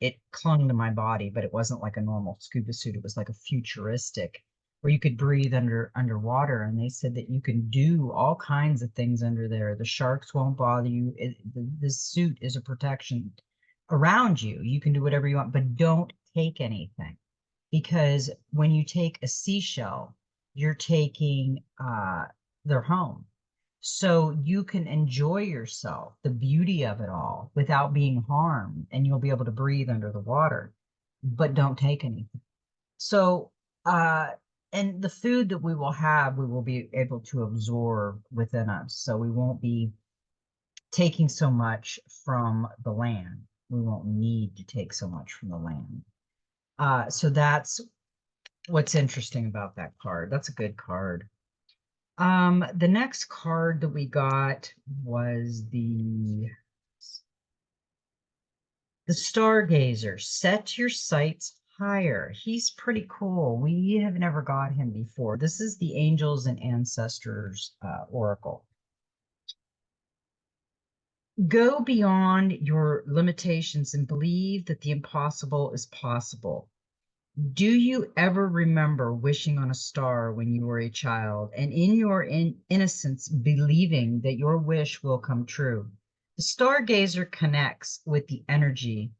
it clung to my body, but it wasn't like a normal scuba suit. It was like a futuristic where you could breathe underwater. And they said that you can do all kinds of things under there. The sharks won't bother you. The suit is a protection around you. You can do whatever you want, but don't take anything, because when you take a seashell, you're taking their home. So you can enjoy yourself, the beauty of it all, without being harmed, and you'll be able to breathe under the water, but don't take anything. So, uh, and the food that we will have, we will be able to absorb within us. So we won't be taking so much from the land. We won't need to take so much from the land. So that's what's interesting about that card. That's a good card. The next card that we got was the Stargazer. Set your sights higher. He's pretty cool. We have never got him before. This is the Angels and Ancestors Oracle. Go beyond your limitations and believe that the impossible is possible. Do you ever remember wishing on a star when you were a child, and in your innocence believing that your wish will come true? The stargazer connects with the energy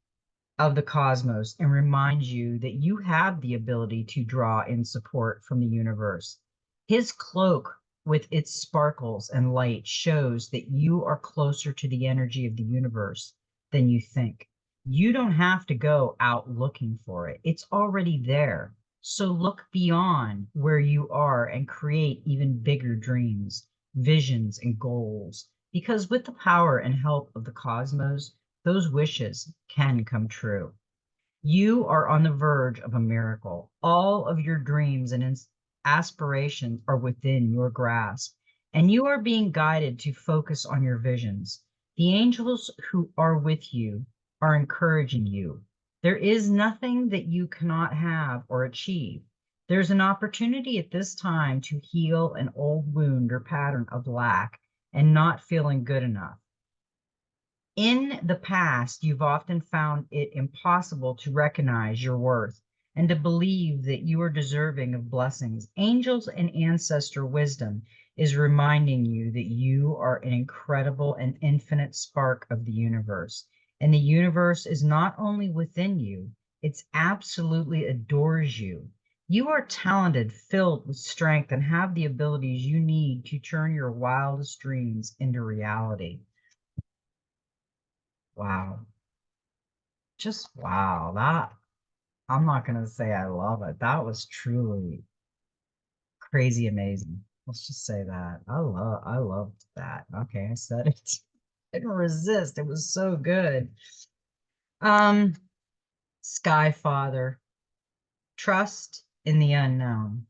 of the cosmos and reminds you that you have the ability to draw in support from the universe. His cloak with its sparkles and light shows that you are closer to the energy of the universe than you think. You don't have to go out looking for it. It's already there. So look beyond where you are and create even bigger dreams, visions, and goals. Because with the power and help of the cosmos, those wishes can come true. You are on the verge of a miracle. All of your dreams and aspirations are within your grasp, and you are being guided to focus on your visions. The angels who are with you are encouraging you. There is nothing that you cannot have or achieve. There's an opportunity at this time to heal an old wound or pattern of lack and not feeling good enough. In the past, you've often found it impossible to recognize your worth and to believe that you are deserving of blessings. Angels and ancestor wisdom is reminding you that you are an incredible and infinite spark of the universe. And the universe is not only within you, it's absolutely adores you. You are talented, filled with strength, and have the abilities you need to turn your wildest dreams into reality. Wow. Just wow. That I'm not gonna say I love it. That was truly crazy amazing. Let's just say that. I loved that. Okay, I said it. Couldn't resist. It was so good. Um, Sky Father, trust in the unknown.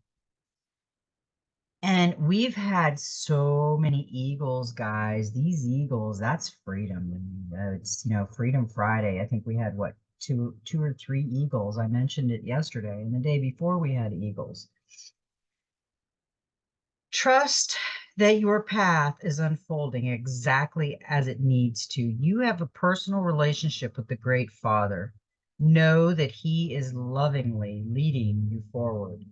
And we've had so many eagles, guys. These eagles, that's freedom. And, it's, Freedom Friday. I think we had what, two or three eagles. I mentioned it yesterday, and the day before we had eagles. Trust that your path is unfolding exactly as it needs to. You have a personal relationship with the Great Father. Know that He is lovingly leading you forward.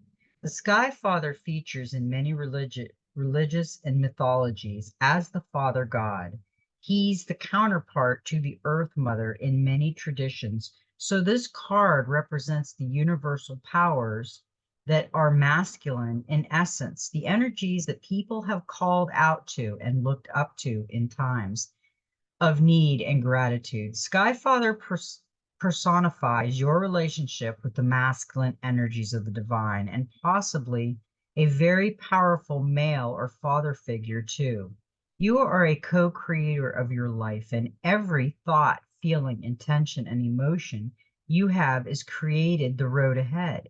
The Sky Father features in many religious and mythologies as the Father God. He's the counterpart to the Earth Mother in many traditions. So this card represents the universal powers that are masculine in essence, the energies that people have called out to and looked up to in times of need and gratitude. Skyfather personifies your relationship with the masculine energies of the divine and possibly a very powerful male or father figure too. You are a co-creator of your life, and every thought, feeling, intention, and emotion you have is created the road ahead.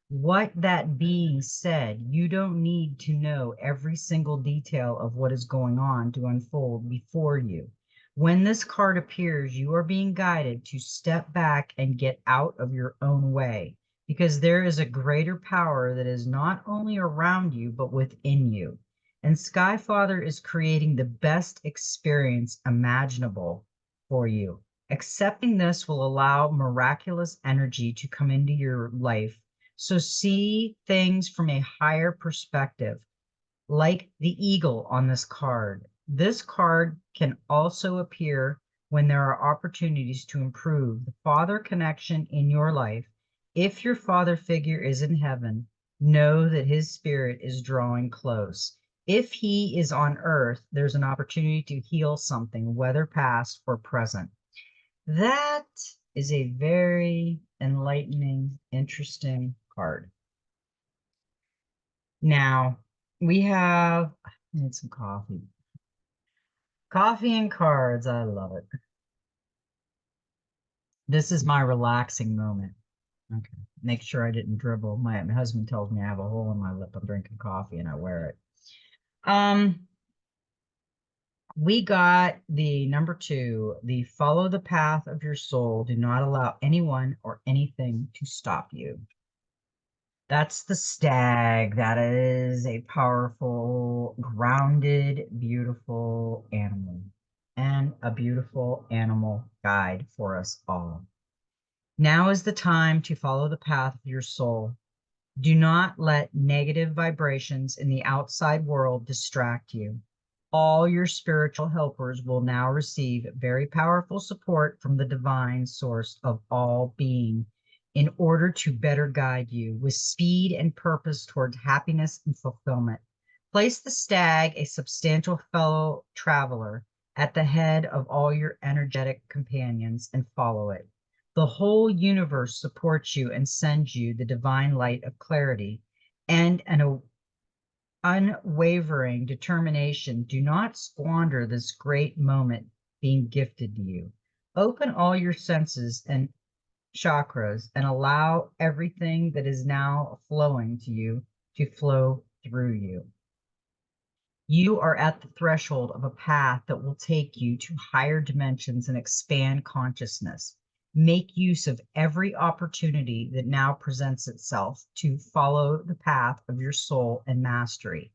What that being said, you don't need to know every single detail of what is going on to unfold before you. When this card appears, you are being guided to step back and get out of your own way because there is a greater power that is not only around you, but within you. And Skyfather is creating the best experience imaginable for you. Accepting this will allow miraculous energy to come into your life. So see things from a higher perspective like the eagle on this card. This card can also appear when there are opportunities to improve the father connection in your life. If your father figure is in heaven, know that his spirit is drawing close. If he is on earth, there's an opportunity to heal something, whether past or present. That is a very enlightening, interesting card. Now, we have, I need some coffee. Coffee and cards. I love it. This is my relaxing moment. Okay. Make sure I didn't dribble. My husband tells me I have a hole in my lip. I'm drinking coffee and I wear it. We got the number 2, the follow the path of your soul. Do not allow anyone or anything to stop you. That's the stag. That is a powerful, grounded, beautiful animal and a beautiful animal guide for us all. Now is the time to follow the path of your soul. Do not let negative vibrations in the outside world distract you. All your spiritual helpers will now receive very powerful support from the divine source of all being in order to better guide you with speed and purpose towards happiness and fulfillment. Place the stag, a substantial fellow traveler, at the head of all your energetic companions and follow it. The whole universe supports you and sends you the divine light of clarity and an unwavering determination. Do not squander this great moment being gifted to you. Open all your senses and chakras and allow everything that is now flowing to you to flow through you. You are at the threshold of a path that will take you to higher dimensions and expand consciousness. Make use of every opportunity that now presents itself to follow the path of your soul and mastery.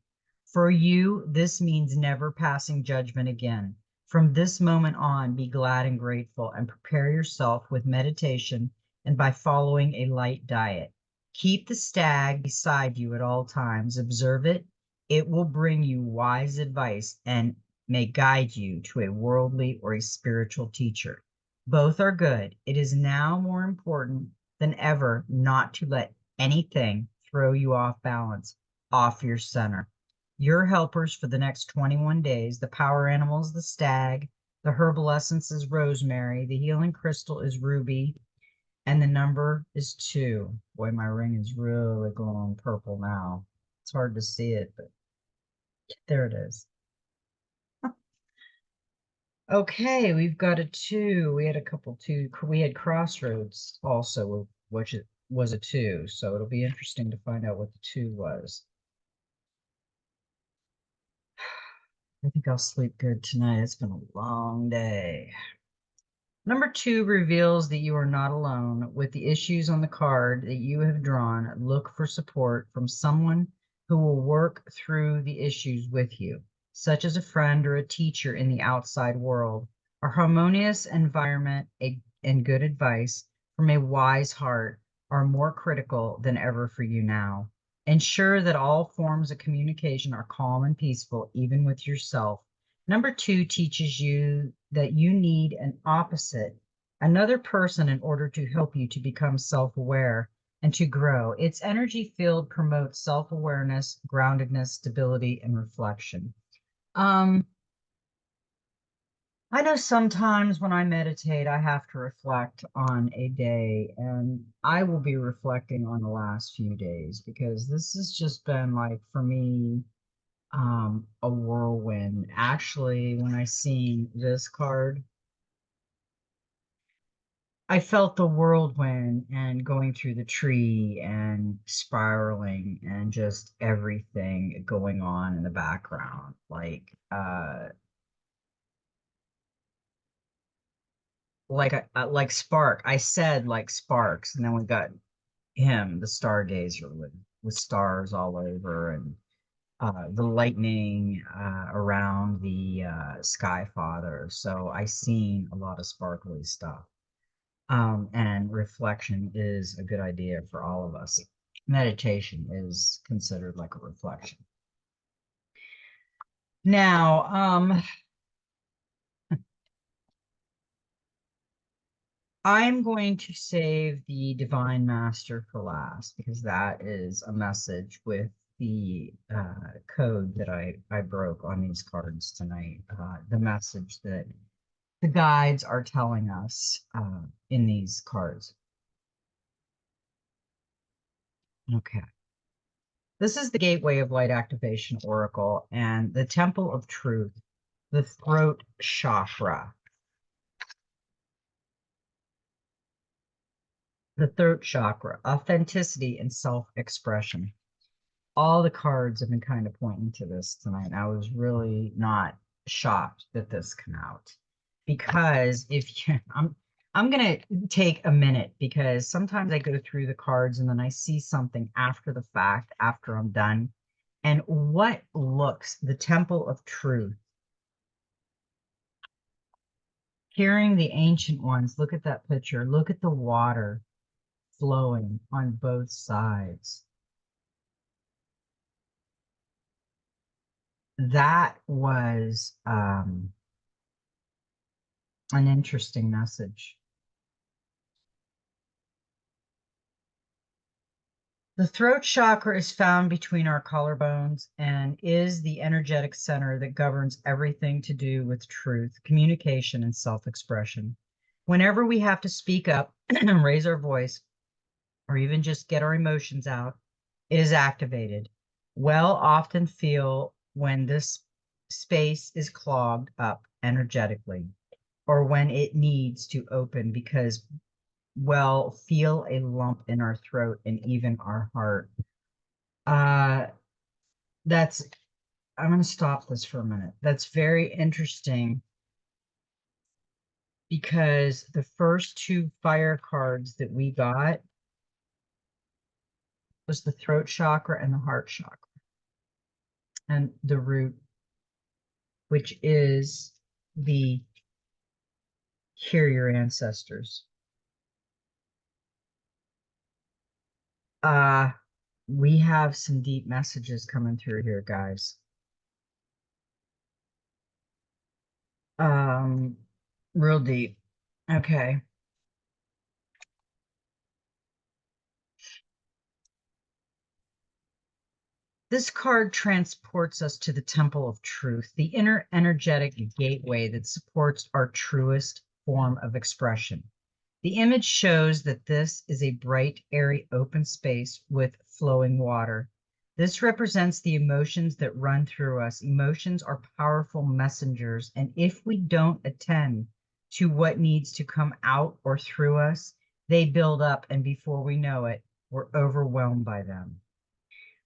For you, this means never passing judgment again. From this moment on, be glad and grateful and prepare yourself with meditation and by following a light diet. Keep the stag beside you at all times. Observe it. It will bring you wise advice and may guide you to a worldly or a spiritual teacher. Both are good. It is now more important than ever not to let anything throw you off balance, off your center. Your helpers for the next 21 days, the power animals, the stag, the herbal essence is rosemary, the healing crystal is ruby, and the number is 2. Boy, my ring is really glowing purple now. It's hard to see it, but there it is. Okay, we've got a 2. We had a couple 2. We had crossroads also, which it was a 2. So it'll be interesting to find out what the 2 was. I think I'll sleep good tonight. It's been a long day. Number 2 reveals that you are not alone. With the issues on the card that you have drawn, look for support from someone who will work through the issues with you, such as a friend or a teacher in the outside world. A harmonious environment and good advice from a wise heart are more critical than ever for you now. Ensure that all forms of communication are calm and peaceful, even with yourself. Number 2 teaches you that you need an opposite, another person, in order to help you to become self-aware and to grow. Its energy field promotes self-awareness, groundedness, stability, and reflection. I know sometimes when I meditate, I have to reflect on a day, and I will be reflecting on the last few days because this has just been like, for me, a whirlwind. Actually, when I seen this card, I felt the whirlwind and going through the tree and spiraling and just everything going on in the background. Like spark. I said like sparks, and then we got him, the Stargazer, with stars all over, and the lightning around the Sky Father. So I seen a lot of sparkly stuff. And reflection is a good idea for all of us. Meditation is considered like a reflection. Now, I'm going to save the Divine Master for last because that is a message with the code that I broke on these cards tonight. The message that the guides are telling us in these cards. Okay. This is the Gateway of Light Activation Oracle and the Temple of Truth, the Throat Chakra. The throat chakra, authenticity and self-expression. All the cards have been kind of pointing to this tonight. I was really not shocked that this came out because if you, I'm gonna take a minute because sometimes I go through the cards and then I see something after the fact, after I'm done. And what looks the Temple of Truth? Hearing the ancient ones, look at that picture, look at the water flowing on both sides. That was an interesting message. The throat chakra is found between our collarbones and is the energetic center that governs everything to do with truth, communication, and self-expression. Whenever we have to speak up, raise our voice, or even just get our emotions out, it is activated. We'll often feel when this space is clogged up energetically, or when it needs to open because we'll feel a lump in our throat and even our heart. Uh, that's, I'm going to stop this for a minute. That's very interesting because the first two fire cards that we got was the throat chakra and the heart chakra, and the root, which is the hear your ancestors. Uh, we have some deep messages coming through here, guys. Um, Real deep. Okay. This card transports us to the Temple of Truth, the inner energetic gateway that supports our truest form of expression. The image shows that this is a bright, airy, open space with flowing water. This represents the emotions that run through us. Emotions are powerful messengers, and if we don't attend to what needs to come out or through us, they build up, and before we know it, we're overwhelmed by them.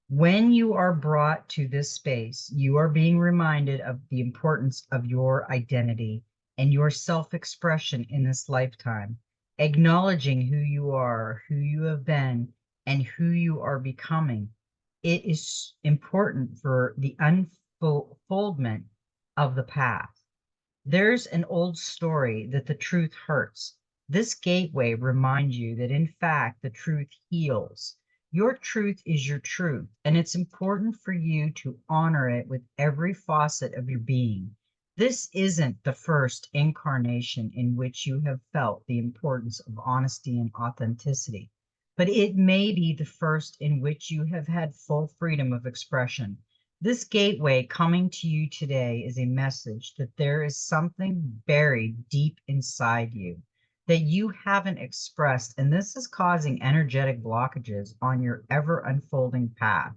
When you are brought to this space, you are being reminded of the importance of your identity and your self-expression in this lifetime, acknowledging who you are, who you have been, and who you are becoming. It is important for the unfoldment of the path. There's an old story that the truth hurts. This gateway reminds you that, in fact, the truth heals. Your truth is your truth, and it's important for you to honor it with every facet of your being. This isn't the first incarnation in which you have felt the importance of honesty and authenticity, but it may be the first in which you have had full freedom of expression. This gateway coming to you today is a message that there is something buried deep inside you that you haven't expressed, and this is causing energetic blockages on your ever unfolding path.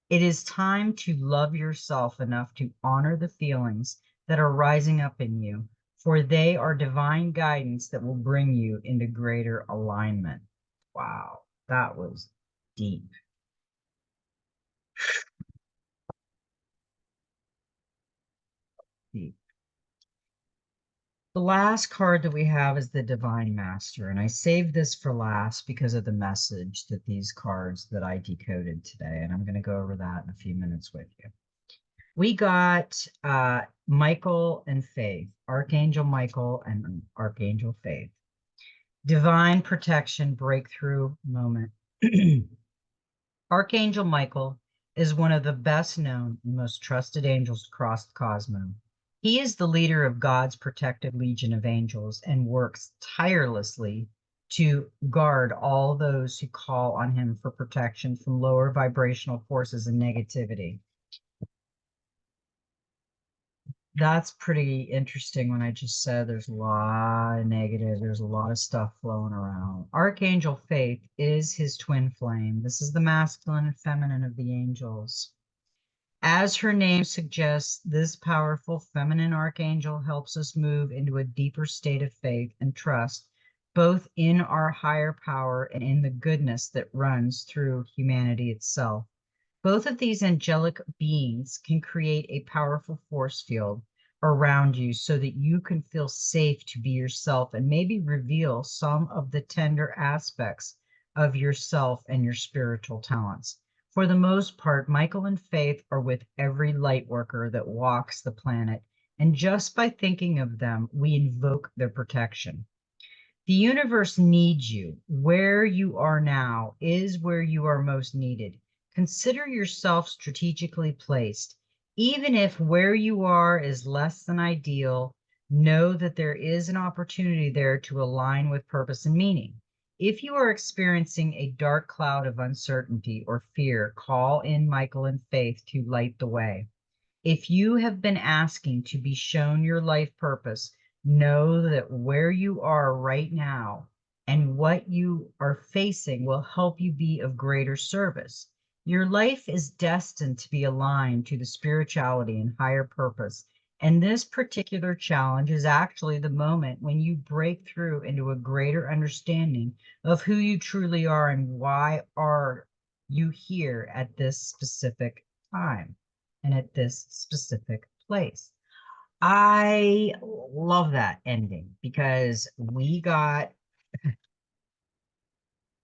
It is time to love yourself enough to honor the feelings that are rising up in you, for they are divine guidance that will bring you into greater alignment. Wow, that was deep. Deep. The last card that we have is the Divine Master, and I saved this for last because of the message that these cards that I decoded today, and I'm going to go over that in a few minutes with you. We got Michael and Faith, Archangel Michael and Archangel Faith. Divine protection breakthrough moment. Archangel Michael is one of the best known and most trusted angels across the cosmos. He is the leader of God's protected legion of angels and works tirelessly to guard all those who call on him for protection from lower vibrational forces and negativity. That's pretty interesting when I just said there's a lot of negative, there's a lot of stuff flowing around. Archangel Faith is his twin flame. This is the masculine and feminine of the angels. As her name suggests, this powerful feminine archangel helps us move into a deeper state of faith and trust, both in our higher power and in the goodness that runs through humanity itself. Both of these angelic beings can create a powerful force field around you so that you can feel safe to be yourself and maybe reveal some of the tender aspects of yourself and your spiritual talents. For the most part, Michael and Faith are with every light worker that walks the planet, and just by thinking of them, we invoke their protection. The universe needs you. Where you are now is where you are most needed. Consider yourself strategically placed. Even if where you are is less than ideal, know that there is an opportunity there to align with purpose and meaning. If you are experiencing a dark cloud of uncertainty or fear, call in Michael and Faith to light the way. If you have been asking to be shown your life purpose, know that where you are right now and what you are facing will help you be of greater service. Your life is destined to be aligned to the spirituality and higher purpose. And this particular challenge is actually the moment when you break through into a greater understanding of who you truly are and why are you here at this specific time and at this specific place. I love that ending because we got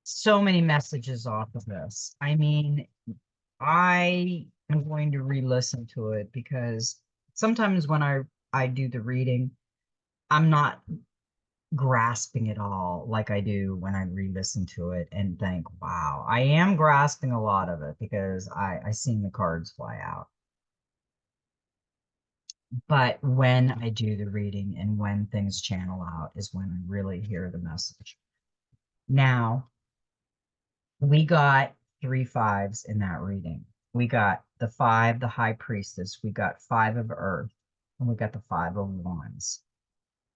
so many messages off of this. I mean, I am going to re-listen to it because sometimes when I do the reading, I'm not grasping it all like I do when I re-listen to it and think, wow, I am grasping a lot of it because I seen the cards fly out. But when I do the reading and when things channel out is when I really hear the message. Now, we got 3 5s in that reading. We got the 5, the High Priestess. We got 5 of Earth, and we got the 5 of Wands.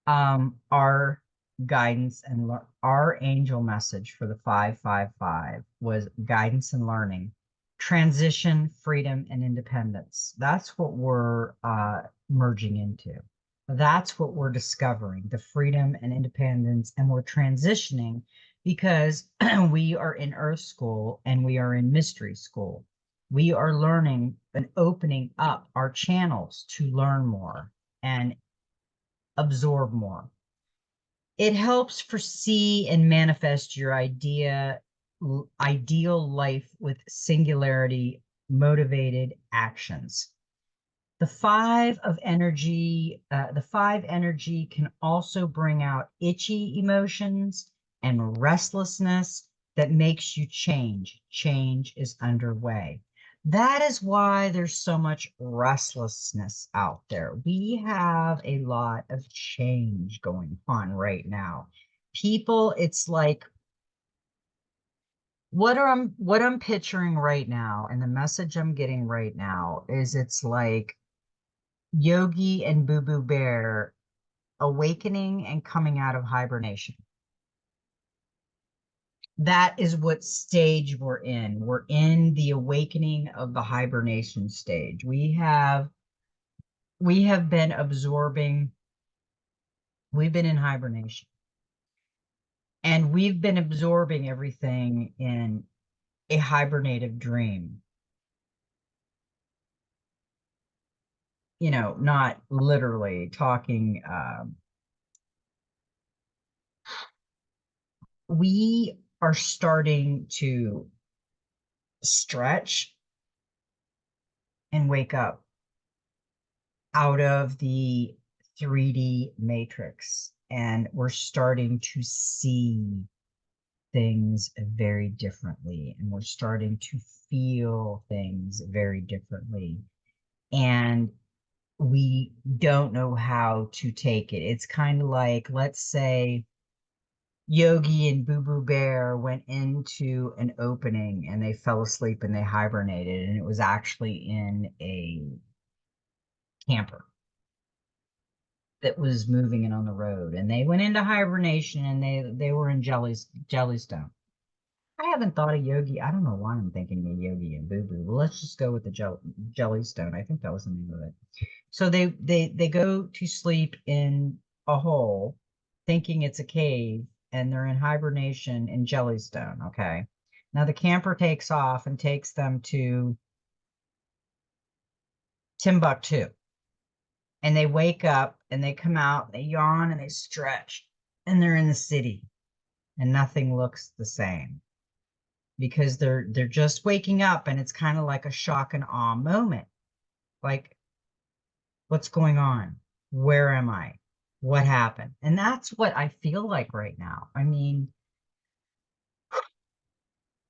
Our guidance and our angel message for the 555 was guidance and learning, transition, freedom, and independence. That's what we're merging into. That's what we're discovering, the freedom and independence, and we're transitioning because we are in Earth School and we are in Mystery School. We are learning and opening up our channels to learn more and absorb more. It helps foresee and manifest your ideal life with singularity motivated actions. The 5 energy can also bring out itchy emotions and restlessness that makes you change. Change is underway. That is why there's so much restlessness out there. We have a lot of change going on right now. People, it's like what I'm picturing right now, and the message I'm getting right now is it's like Yogi and Boo Boo Bear awakening and coming out of hibernation. That is what stage we're in. We're in the awakening of the hibernation stage. We have been absorbing, we've been in hibernation, and we've been absorbing everything in a hibernative dream. Not literally talking. We are starting to stretch and wake up out of the 3D matrix, and we're starting to see things very differently, and we're starting to feel things very differently, and we don't know how to take it. It's kind of like, let's say Yogi and Boo Boo Bear went into an opening and they fell asleep and they hibernated, and it was actually in a camper that was moving it on the road, and they went into hibernation and they were in Jellystone. I haven't thought of Yogi. I don't know why I'm thinking of Yogi and Boo Boo. Well, let's just go with the Jellystone. I think that was the name of it. So they go to sleep in a hole, thinking it's a cave, and they're in hibernation in Jellystone. Okay. Now the camper takes off and takes them to Timbuktu. And they wake up and they come out, they yawn and they stretch, and they're in the city, and nothing looks the same because they're just waking up, and it's kind of like a shock and awe moment. Like, what's going on? Where am I? What happened? And that's what I feel like right now. I mean,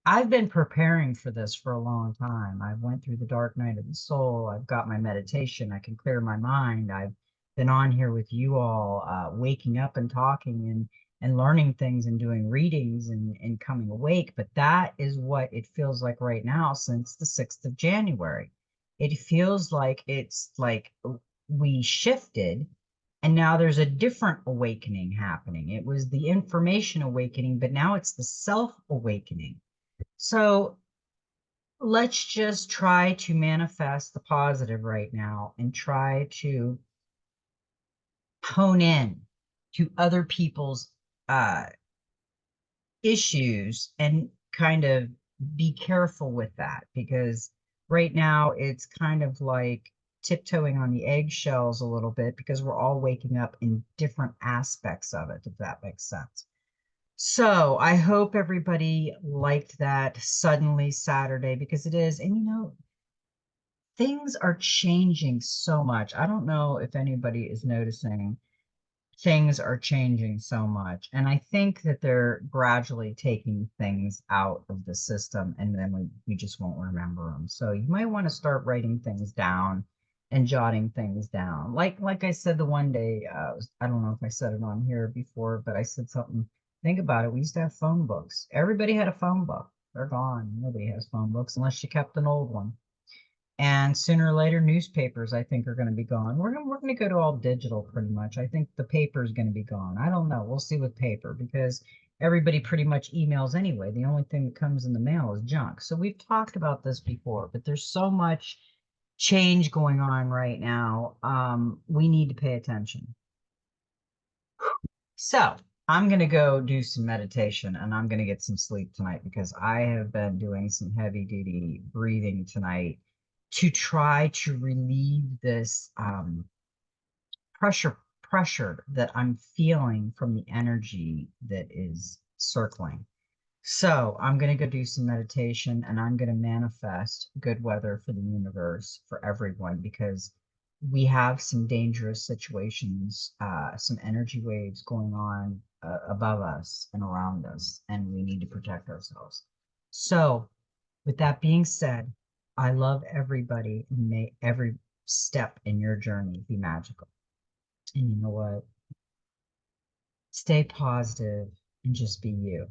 I've been preparing for this for a long time. I went through the dark night of the soul. I've got my meditation. I can clear my mind. I've been on here with you all, waking up and talking and learning things and doing readings and coming awake. But that is what it feels like right now since the 6th of January. It feels like it's like we shifted and now there's a different awakening happening. It was the information awakening, but now it's the self awakening. So let's just try to manifest the positive right now and try to hone in to other people's uh, issues and kind of be careful with that, because right now it's kind of like tiptoeing on the eggshells a little bit because we're all waking up in different aspects of it, if that makes sense. So I hope everybody liked that suddenly Saturday because it is. And things are changing so much. I don't know if anybody is noticing things are changing so much. And I think that they're gradually taking things out of the system and then we just won't remember them. So you might want to start writing things down and jotting things down. Like I said the one day, I don't know if I said it on here before, but I said something. Think about it. We used to have phone books. Everybody had a phone book. They're gone. Nobody has phone books unless you kept an old one. And sooner or later, newspapers, I think, are going to be gone. We're going to go to all digital pretty much. I think the paper is going to be gone. I don't know. We'll see with paper because everybody pretty much emails anyway. The only thing that comes in the mail is junk. So we've talked about this before, but there's so much change going on right now. We need to pay attention. So I'm going to go do some meditation and I'm going to get some sleep tonight because I have been doing some heavy duty breathing tonight to try to relieve this pressure that I'm feeling from the energy that is circling. So I'm going to go do some meditation and I'm going to manifest good weather for the universe for everyone because we have some dangerous situations, some energy waves going on above us and around us, and we need to protect ourselves. So, with that being said, I love everybody and may every step in your journey be magical. And you know what? Stay positive and just be you.